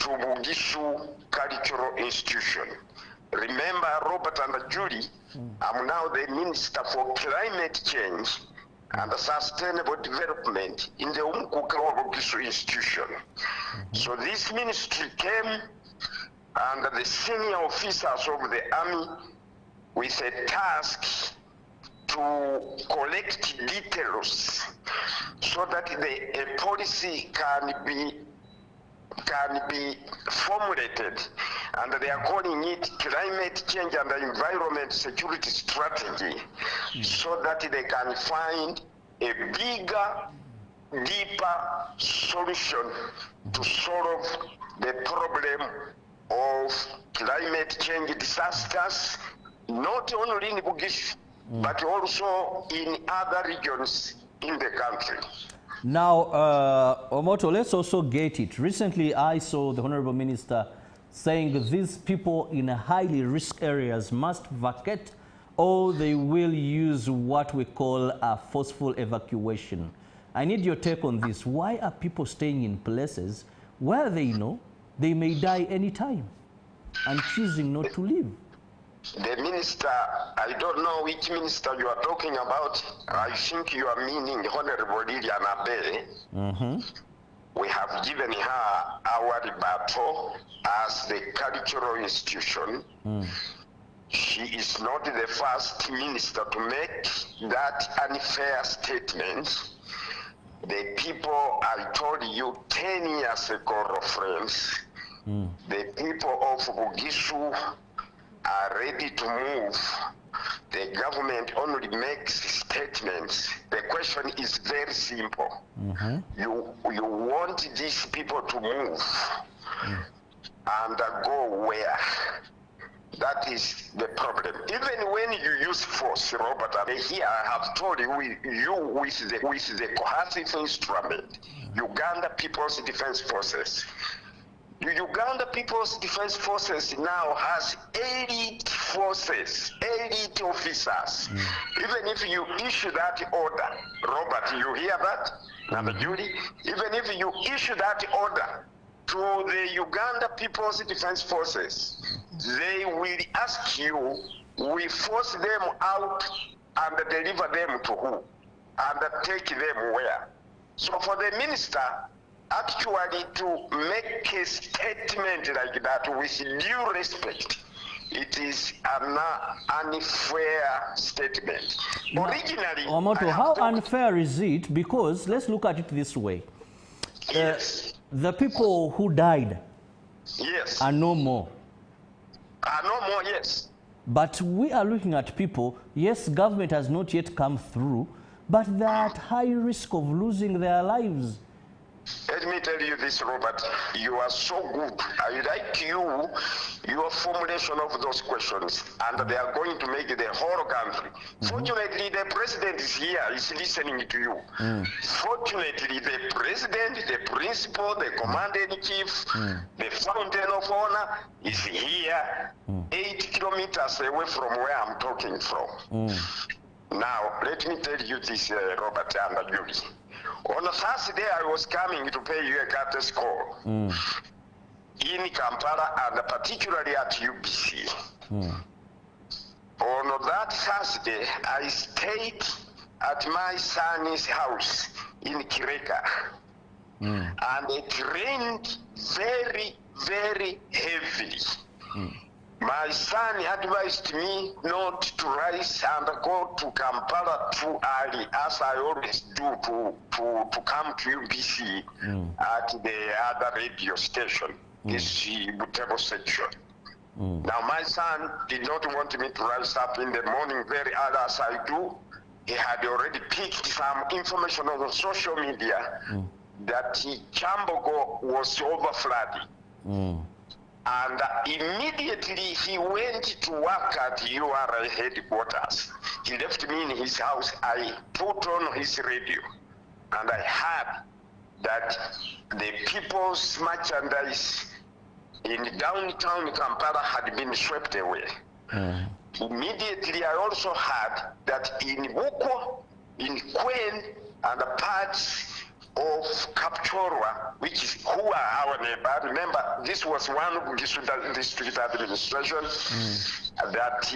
Speaker 15: to Bugishu Cultural Institution. Remember, Robert and Julie, I'm now the Minister for Climate Change and Sustainable Development in the Umkuka Bugishu Institution. So this ministry came under the senior officers of the army with a task to collect details so that a policy can be formulated, and they are calling it climate change and environment security strategy, so that they can find a bigger, deeper solution to solve the problem of climate change disasters, not only in Bugishu, but also in other regions in the country.
Speaker 2: Now, Omoto, let's also get it. Recently, I saw the Honorable Minister saying these people in highly risk areas must vacate, or they will use what we call a forceful evacuation. I need your take on this. Why are people staying in places where they know they may die anytime and choosing not to leave?
Speaker 15: The minister, I don't know which minister you are talking about. I think you are meaning Honorable Lilian Abe. We have given her our rebuttal as the cultural institution. She is not the first minister to make that unfair statement. The people I told you 10 years ago, friends, the people of Bugishu are ready to move. The government only makes statements. The question is very simple. You want these people to move and go where? That is the problem. Even when you use force, Robert, here I have told you, with the coercive instrument, Uganda People's Defense Forces. The Uganda People's Defense Forces now has elite forces, elite officers. Even if you issue that order, Robert, you hear that? And Judy, even if you issue that order to the Uganda People's Defense Forces, they will ask you, we force them out and deliver them to who? And take them where? So for the minister, actually to make a statement like that with due respect, it is an unfair statement. Originally,
Speaker 2: Omoto, how unfair is it? Because let's look at it this way.
Speaker 15: Yes.
Speaker 2: The people who died
Speaker 15: Yes.
Speaker 2: are no more.
Speaker 15: Are no more, yes.
Speaker 2: But we are looking at people, yes, government has not yet come through, but they're at high risk of losing their lives.
Speaker 15: Let me tell you this, Robert. You are so good. I like your formulation of those questions, and they are going to make the whole country. Fortunately, the president is here, is listening to you. Fortunately, the president, the principal, the commander-in-chief, the fountain of honor is here, 8 kilometers away from where I'm talking from. Now, let me tell you this, Robert and Julie. On Thursday, I was coming to pay you a courtesy call in Kampala and particularly at UBC. On that Thursday, I stayed at my son's house in Kireka. And it rained very, very heavily. My son advised me not to rise and go to Kampala too early, as I always do, to come to UBC at the other radio station, this Butembo section. Now my son did not want me to rise up in the morning very early as I do. He had already picked some information on social media that Chambogo was over flooding. And immediately he went to work at URA headquarters. He left me in his house. I put on his radio and I heard that the people's merchandise in downtown Kampala had been swept away. Immediately I also heard that in Buko, in Kwen, and parts of Kapchorwa, which is who are our neighbor. Remember, this was one of the district administration that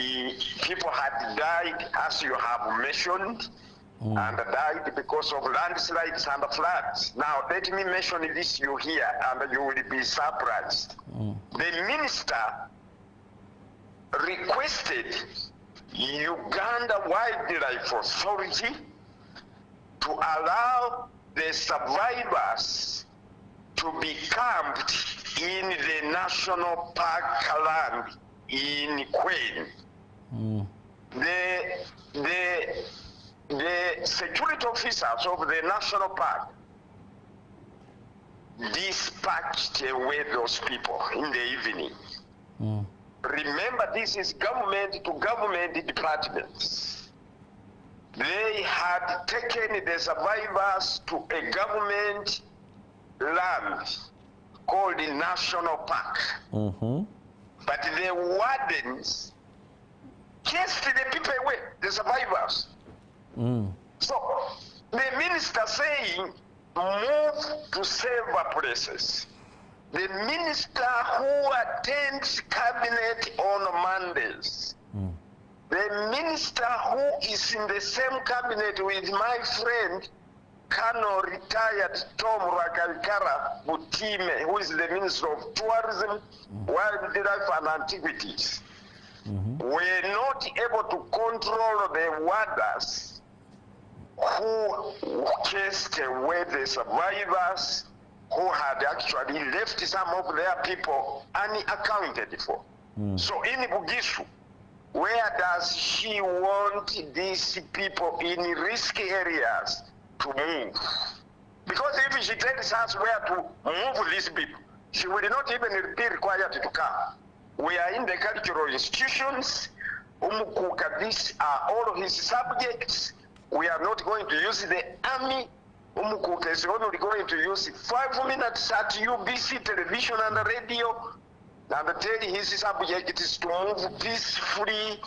Speaker 15: people had died, as you have mentioned, and died because of landslides and floods. Now, let me mention this you hear, and you will be surprised. The minister requested Uganda Wildlife Authority to allow the survivors to be camped in the national park land in Queen. The security officers of the national park dispatched away those people in the evening. Remember, this is government to government departments. They had taken the survivors to a government land called the National Park. But the wardens chased the people away, the survivors. So the minister saying, move to safer places. The minister who attends cabinet on Mondays, the minister who is in the same cabinet with my friend, Colonel retired Tom Rakaikara Butime, who is the Minister of Tourism, Wildlife and Antiquities, were not able to control the warders who chased away the survivors who had actually left some of their people unaccounted for. So in Bugisu, where does she want these people in risky areas to move? Because if she tells us where to move these people, she will not even be required to come. We are in the cultural institutions. These are all his subjects. We are not going to use the army. Is only going to use 5 minutes at UBC television and radio, and tell his subjects to move peacefully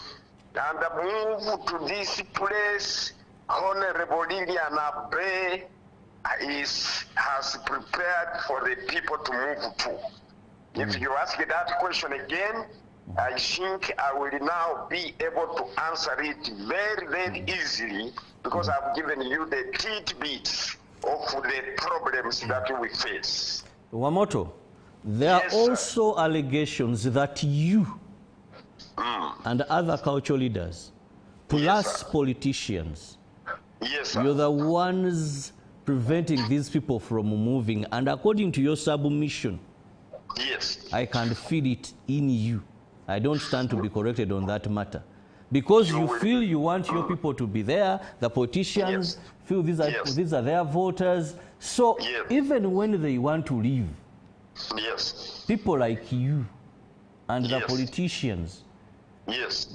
Speaker 15: and move to this place. Honorable Lilian Abe has prepared for the people to move to. If you ask that question again, I think I will now be able to answer it very, very easily, because I've given you the tidbits of the problems that we face.
Speaker 2: Wamoto, there are also allegations that you and other cultural leaders, plus politicians, you're the ones preventing these people from moving. And according to your submission, I can feel it in you. I don't stand to be corrected on that matter. Because you feel you want your people to be there, the politicians feel these are their voters. So even when they want to leave, people like you and the politicians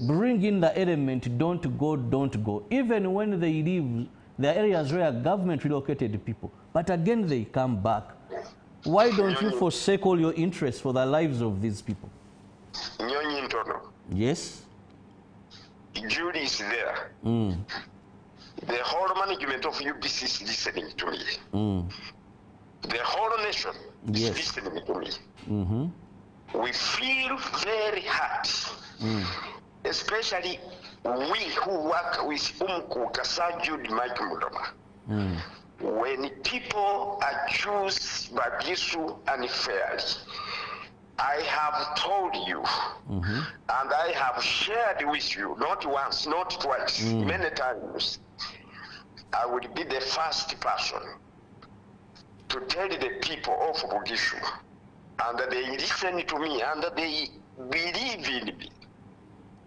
Speaker 2: bring in the element, don't go. Even when they leave, the areas where government relocated people, but again they come back. Why don't you forsake all your interests for the lives of these people? Yes.
Speaker 15: Judy is there. The whole management of UBC is listening to me. The whole nation is listening to me. We feel very hurt, especially we who work with Kasajud Mike Mudoma. When people accuse Bagisu unfairly, I have told you, and I have shared with you, not once, not twice, many times, I will be the first person to tell the people of Bugishu, and they listen to me, and they believe in me,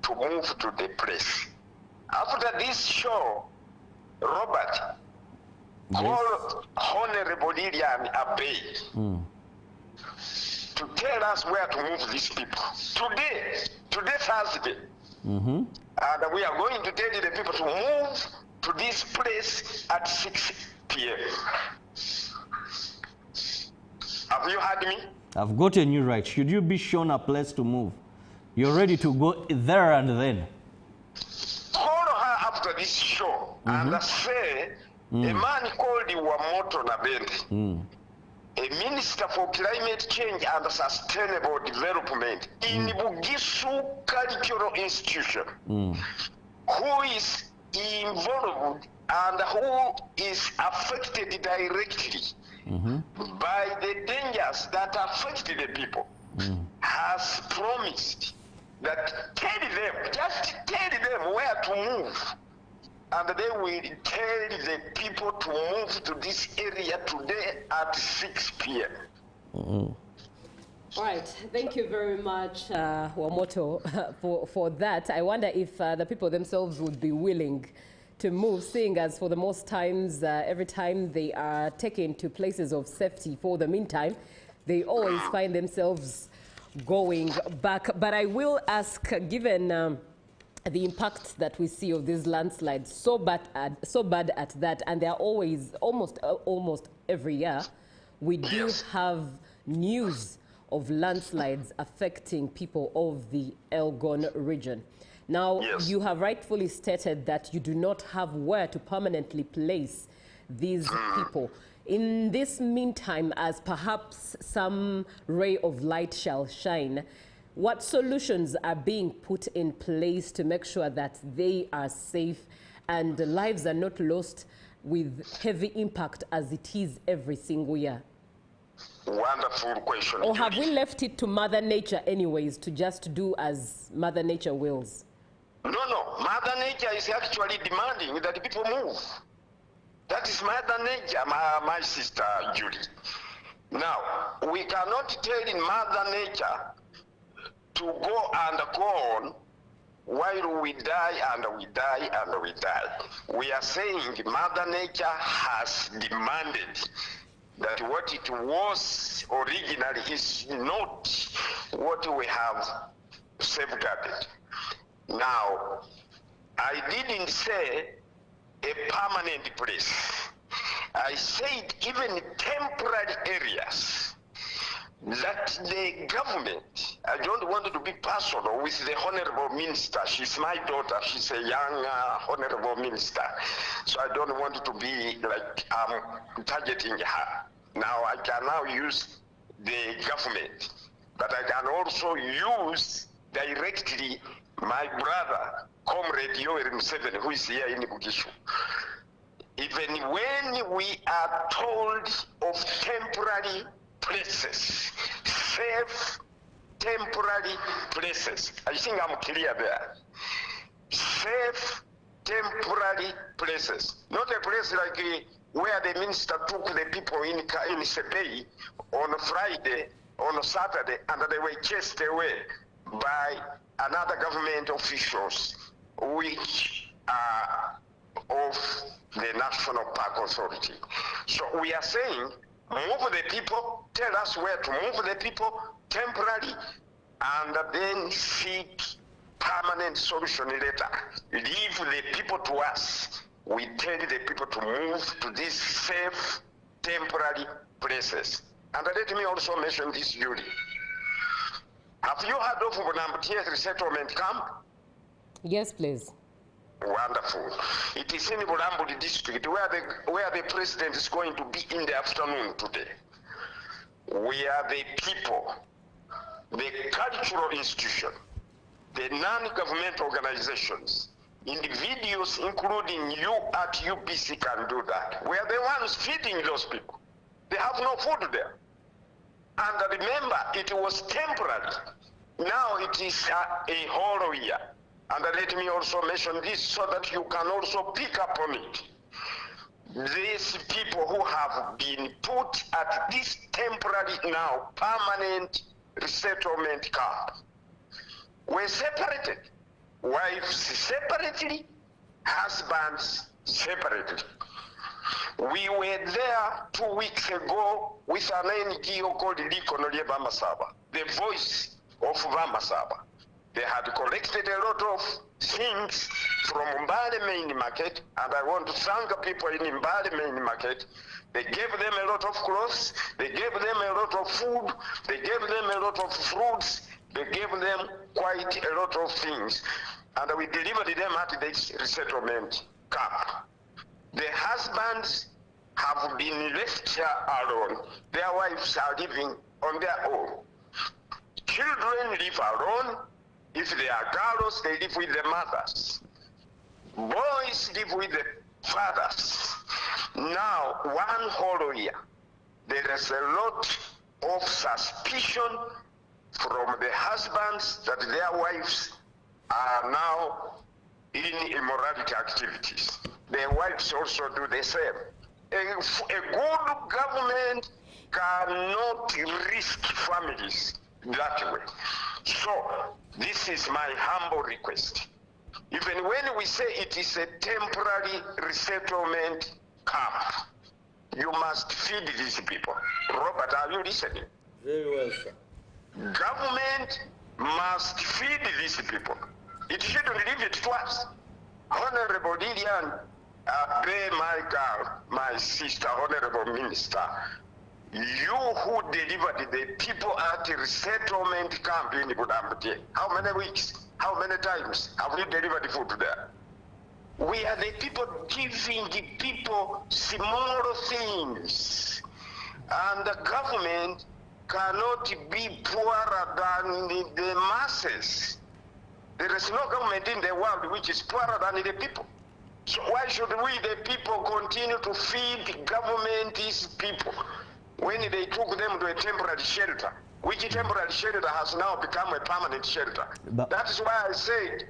Speaker 15: to move to the place. After this show, Robert, call Honorable Lilian Abe to tell us where to move these people. Today Thursday, and we are going to tell the people to move to this place at 6 p.m. Have you heard me?
Speaker 2: I've gotten you right. Should you be shown a place to move, you're ready to go there and then.
Speaker 15: Call her after this show and say, a man called Wamoto Nabende, a minister for climate change and sustainable development in Bugisu Cultural Institution, who is involved and who is affected directly by the dangers that affect the people, has promised that just tell them where to move, and they will tell the people to move to this area today at 6 p.m.
Speaker 1: All right, thank you very much, Wamoto, for that. I wonder if the people themselves would be willing to move, seeing as for the most times, every time they are taken to places of safety for the meantime, they always find themselves going back. But I will ask, given the impact that we see of these landslides, so bad at that, and they're always, almost every year, we do have news of landslides affecting people of the Elgon region. Now, you have rightfully stated that you do not have where to permanently place these people. In this meantime, as perhaps some ray of light shall shine, what solutions are being put in place to make sure that they are safe and lives are not lost with heavy impact as it is every single year?
Speaker 15: Wonderful question.
Speaker 1: Or have we left it to Mother Nature anyways to just do as Mother Nature wills?
Speaker 15: No. Mother Nature is actually demanding that people move. That is Mother Nature, my sister Judy. Now, we cannot tell Mother Nature to go and go on while we die and we die and we die. We are saying Mother Nature has demanded that what it was originally is not what we have safeguarded. Now, I didn't say a permanent place. I said even temporary areas that the government, I don't want to be personal with the Honorable Minister. She's my daughter. She's a young Honorable Minister. So I don't want to be like I'm targeting her. Now I can now use the government, but I can also use directly my brother, Comrade Yoweri Museveni, who is here in Bugishu. Even when we are told of temporary places, safe temporary places, I think I'm clear there. Safe temporary places, not a place like where the minister took the people in Sebei on Friday, on Saturday, and they were chased away by another government officials, which are of the National Park Authority. So we are saying, move the people, tell us where to move the people temporarily, and then seek permanent solution later. Leave the people to us. We tell the people to move to these safe temporary places. And let me also mention this, Julie. Have you heard of Bunambutie resettlement camp?
Speaker 1: Yes, please.
Speaker 15: Wonderful. It is in Bulambuli district where the president is going to be in the afternoon today. We are the people, the cultural institution, the non-government organizations, individuals, including you at UBC, can do that. We are the ones feeding those people. They have no food there. And remember, it was temporary. Now it is a whole year. And let me also mention this so that you can also pick up on it. These people who have been put at this temporary, now permanent resettlement camp were separated. Wives separately, husbands separately. We were there 2 weeks ago with an NGO called Likonolie Bamasaba, the voice of Bamasaba. They had collected a lot of things from Mbale Main Market, and I want to thank the people in Mbale Main Market. They gave them a lot of clothes, they gave them a lot of food, they gave them a lot of fruits, they gave them quite a lot of things. And we delivered them at this resettlement camp. The husbands have been left here alone. Their wives are living on their own. Children live alone. If they are girls, they live with their mothers. Boys live with the fathers. Now, one whole year, there is a lot of suspicion from the husbands that their wives are now in immorality activities. Their wives also do the same. A good government cannot risk families that way. So, this is my humble request. Even when we say it is a temporary resettlement camp, you must feed these people. Robert, are you listening?
Speaker 2: Very well, sir.
Speaker 15: Government must feed these people. It shouldn't leave it to us. Honorable Lillian, my girl, my sister, Honorable Minister, you who delivered the people at the resettlement camp in Budambute, how many weeks, how many times have you delivered food there? We are the people giving the people small things. And the government cannot be poorer than the masses. There is no government in the world which is poorer than the people. So why should we, the people, continue to feed government's people when they took them to a temporary shelter, which temporary shelter has now become a permanent shelter? That is why I said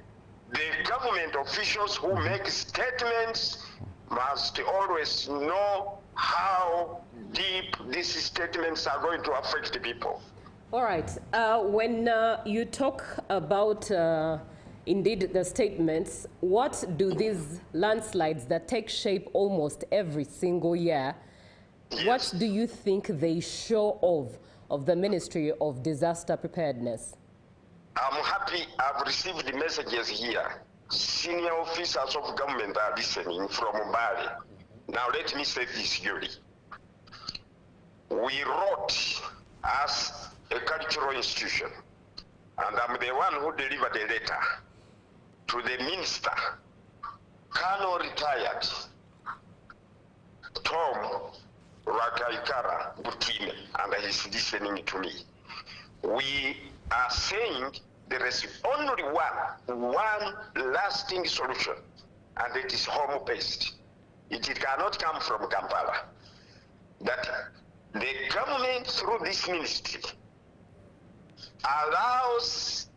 Speaker 15: the government officials who make statements must always know how deep these statements are going to affect the people.
Speaker 1: All right. When you talk about indeed the statements, what do these landslides that take shape almost every single year, what do you think they show of the Ministry of Disaster Preparedness?
Speaker 15: I'm happy I've received the messages here. Senior officers of government are listening from Mbale. Now let me say this, Yuri. We wrote as a cultural institution, and I'm the one who delivered the letter to the minister, Colonel retired Tom Rakaikara Butime, and he's listening to me. We are saying there is only one lasting solution, and it is home-based. It cannot come from Kampala. That the government, through this ministry, allows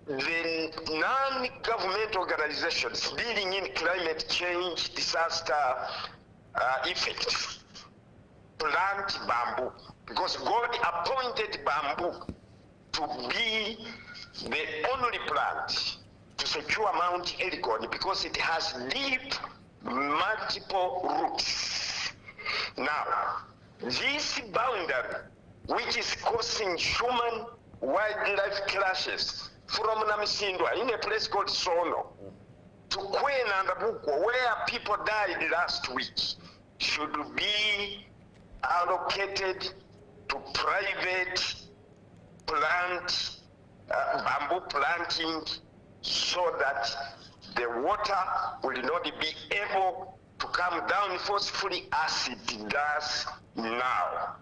Speaker 15: the non-government organizations dealing in climate change, disaster effects, plant bamboo, because God appointed bamboo to be the only plant to secure Mount Elgon because it has deep, multiple roots. Now, this boundary, which is causing human wildlife clashes from Namisindwa in a place called Sono to Kwena and Bukwa, where people died last week, should be allocated to private bamboo planting, so that the water will not be able to come down forcefully as it does now.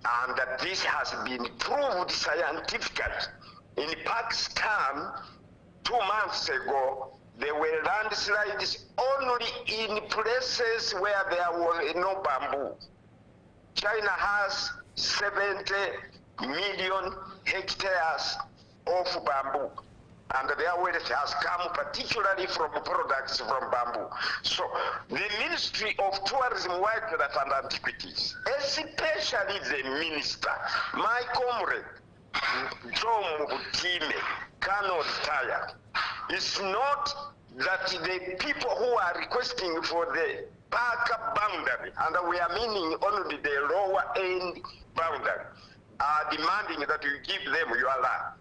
Speaker 15: And that this has been proved scientifically. In Pakistan, 2 months ago, there were landslides only in places where there was no bamboo. China has 70 million hectares of bamboo, and their wealth has come particularly from products from bamboo. So the Ministry of Tourism, Wildlife and Antiquities, especially the minister, my comrade, Tom Butime, cannot tire. It's not that the people who are requesting for the backup boundary, and we are meaning only the lower end boundary, are demanding that you give them your land.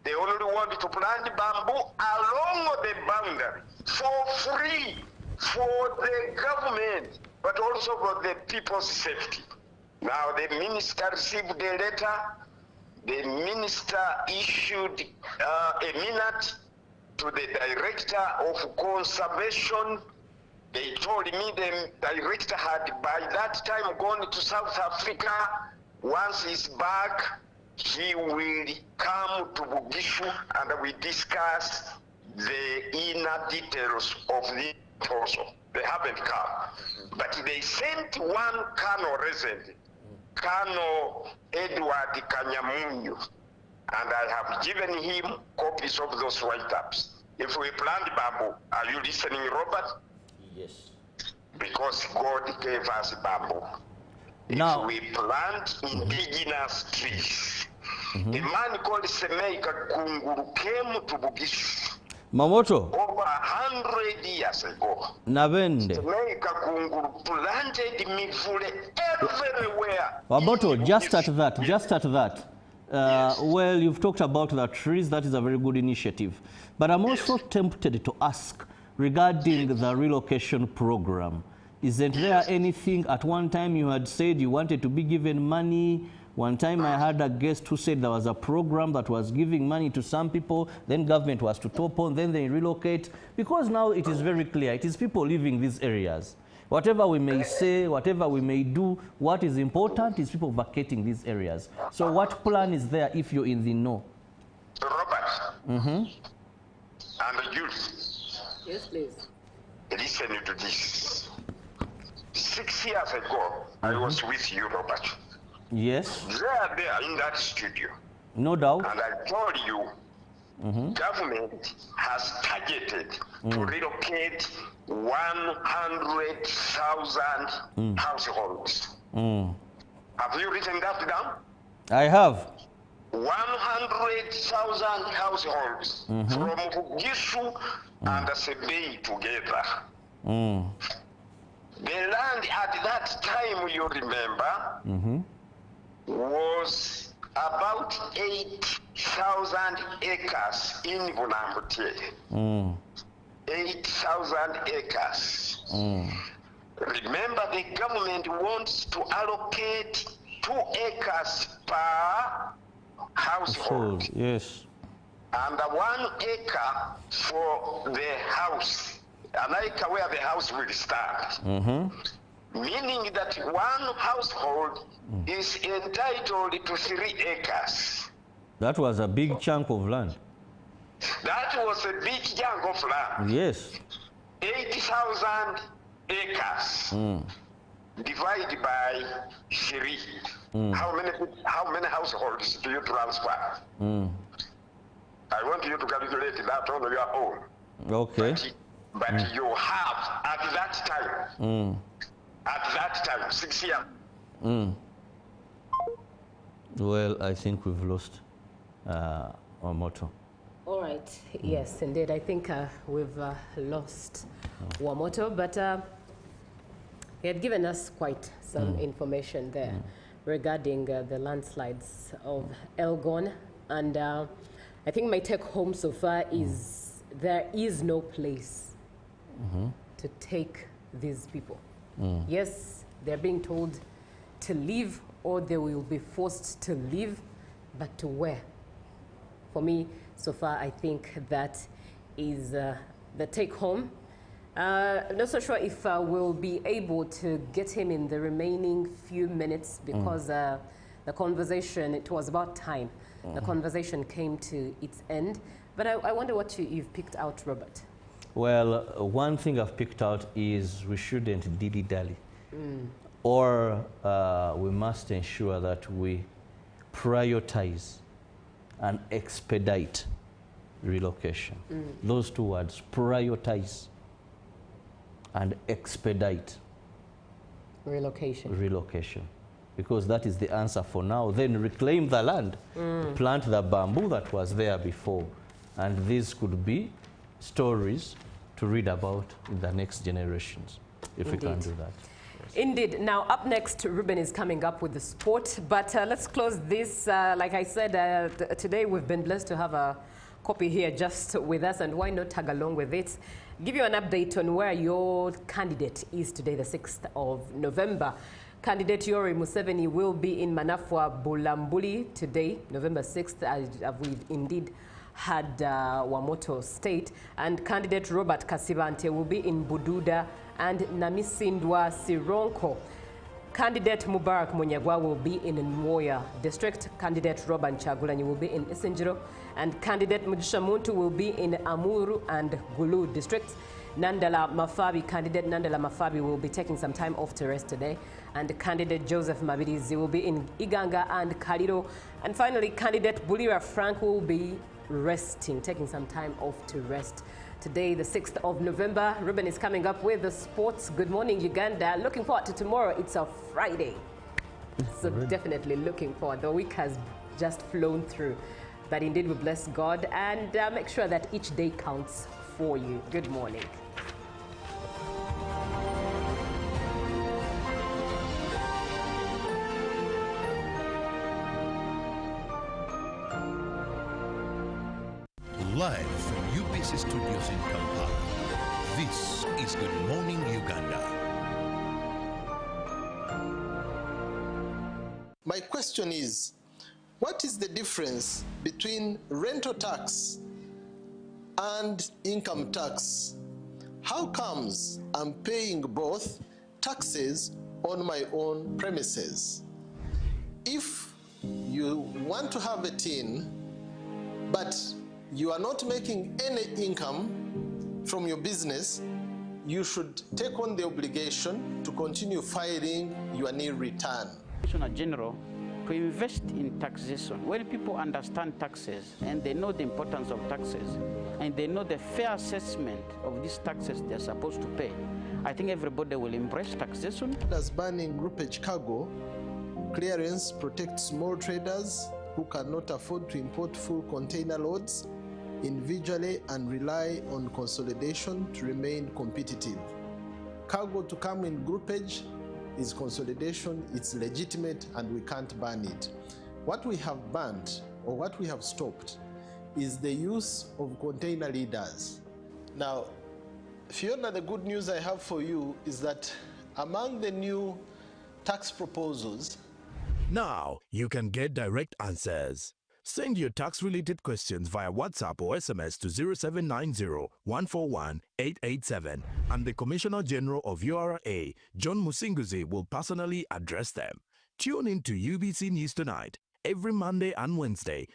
Speaker 15: They only want to plant bamboo along the boundary for free for the government, but also for the people's safety. Now the minister received a letter. The minister issued a minute to the director of conservation. They told me the director had by that time gone to South Africa. Once he's back, he will come to Bugishu and we discuss the inner details of the proposal. They haven't come. But they sent one colonel recently, Colonel Edward Kanyamunyu, and I have given him copies of those write-ups. If we plant bamboo, are you listening, Robert?
Speaker 2: Yes.
Speaker 15: Because God gave us bamboo.
Speaker 2: Now,
Speaker 15: if we plant indigenous trees, a man called Semeika Kunguru came to Bugishu
Speaker 2: Mamoto,
Speaker 15: over 100 years ago.
Speaker 2: Nabende.
Speaker 15: Semeika Kunguru planted mivule everywhere.
Speaker 2: Mamoto, just at that.
Speaker 15: Yes.
Speaker 2: Well, you've talked about the trees. That is a very good initiative. But I'm also tempted to ask regarding the relocation program. Isn't there anything at one time you had said you wanted to be given money? One time I had a guest who said there was a program that was giving money to some people, then government was to top on, then they relocate. Because now it is very clear, it is people living these areas. Whatever we may say, whatever we may do, what is important is people vacating these areas. So what plan is there if you're in the know?
Speaker 15: Robert. And you.
Speaker 1: Yes, please.
Speaker 15: Listen to this. 6 years ago, I was with you, Robert.
Speaker 2: Yes.
Speaker 15: There in that studio.
Speaker 2: No doubt.
Speaker 15: And I told you, government has targeted to relocate 100,000 households. Have you written that down?
Speaker 2: I have.
Speaker 15: 100,000 households from Bugishu and Sebei together. The land at that time, you remember, was about 8 8,000 acres in Bunambutie. 8,000 acres. Remember, the government wants to allocate 2 acres per household.
Speaker 2: Yes.
Speaker 15: And 1 acre for the house. An acre where the house will stand. Meaning that 1 household is entitled to 3 acres.
Speaker 2: That was a big chunk of land.
Speaker 15: That was a big chunk of land.
Speaker 2: Yes.
Speaker 15: 80,000 acres. Divided by 3. How many households do you transfer? I want you to calculate that on your own.
Speaker 2: Okay.
Speaker 15: But you have at that time. At that time, 6 years.
Speaker 2: Well, I think we've lost our motto.
Speaker 1: All right. Yes, indeed. I think we've lost Wamoto, but he had given us quite some information there regarding the landslides of Elgon. And I think my take home so far is there is no place to take these people. Yes, they're being told to leave or they will be forced to leave, but to where? For me, so far, I think that is the take home. I'm not so sure if we'll be able to get him in the remaining few minutes because the conversation, it was about time. The conversation came to its end. But I wonder what you've picked out, Robert.
Speaker 2: Well, one thing I've picked out is we shouldn't dilly-dally. Or we must ensure that we prioritize and expedite relocation. Those 2 words, prioritize and expedite relocation. Because that is the answer for now. Then reclaim the land, plant the bamboo that was there before. And these could be stories to read about in the next generations, if we can do that. Yes.
Speaker 1: Indeed. Now, up next, Ruben is coming up with the sport. But let's close this. Like I said, today we've been blessed to have a copy here just with us, and why not tag along with it? Give you an update on where your candidate is today, the 6th of November. Candidate Yoweri Museveni will be in Manafwa Bulambuli today, November 6th, as we've indeed had Wamoto State. And candidate Robert Kasibante will be in Bududa and Namisindwa Sironko. Candidate Mubarak Munyagwa will be in Nwoya District. Candidate Robert Chagulanyi will be in Isinjiro. And candidate Mujisha Muntu will be in Amuru and Gulu districts. Nandala Mafabi, candidate Nandala Mafabi will be taking some time off to rest today. And candidate Joseph Mabirizi will be in Iganga and Kaliro. And finally, candidate Bulira Frank will be resting, taking some time off to rest. Today, the 6th of November, Ruben is coming up with the sports. Good morning, Uganda. Looking forward to tomorrow. It's a Friday. So definitely looking forward. The week has just flown through. But indeed, we bless God and make sure that each day counts for you. Good morning.
Speaker 3: Live from UBC Studios in Kampala, this is Good Morning Uganda.
Speaker 9: My question is, what is the difference between rental tax and income tax? How comes I'm paying both taxes on my own premises? If you want to have a tin, but you are not making any income from your business, you should take on the obligation to continue filing your nil return.
Speaker 10: Commissioner General, to invest in taxation. When people understand taxes and they know the importance of taxes and they know the fair assessment of these taxes they're supposed to pay, I think everybody will embrace taxation.
Speaker 9: As banning groupage cargo, clearance protects small traders who cannot afford to import full container loads individually and rely on consolidation to remain competitive. Cargo to come in groupage is consolidation, it's legitimate, and we can't ban it. What we have banned or what we have stopped, is the use of container leaders. Now, Fiona, the good news I have for you is that among the new tax proposals,
Speaker 11: now you can get direct answers. Send your tax-related questions via WhatsApp or SMS to 0790-141-887, and the Commissioner General of URA, John Musinguzi, will personally address them. Tune in to UBC News Tonight every Monday and Wednesday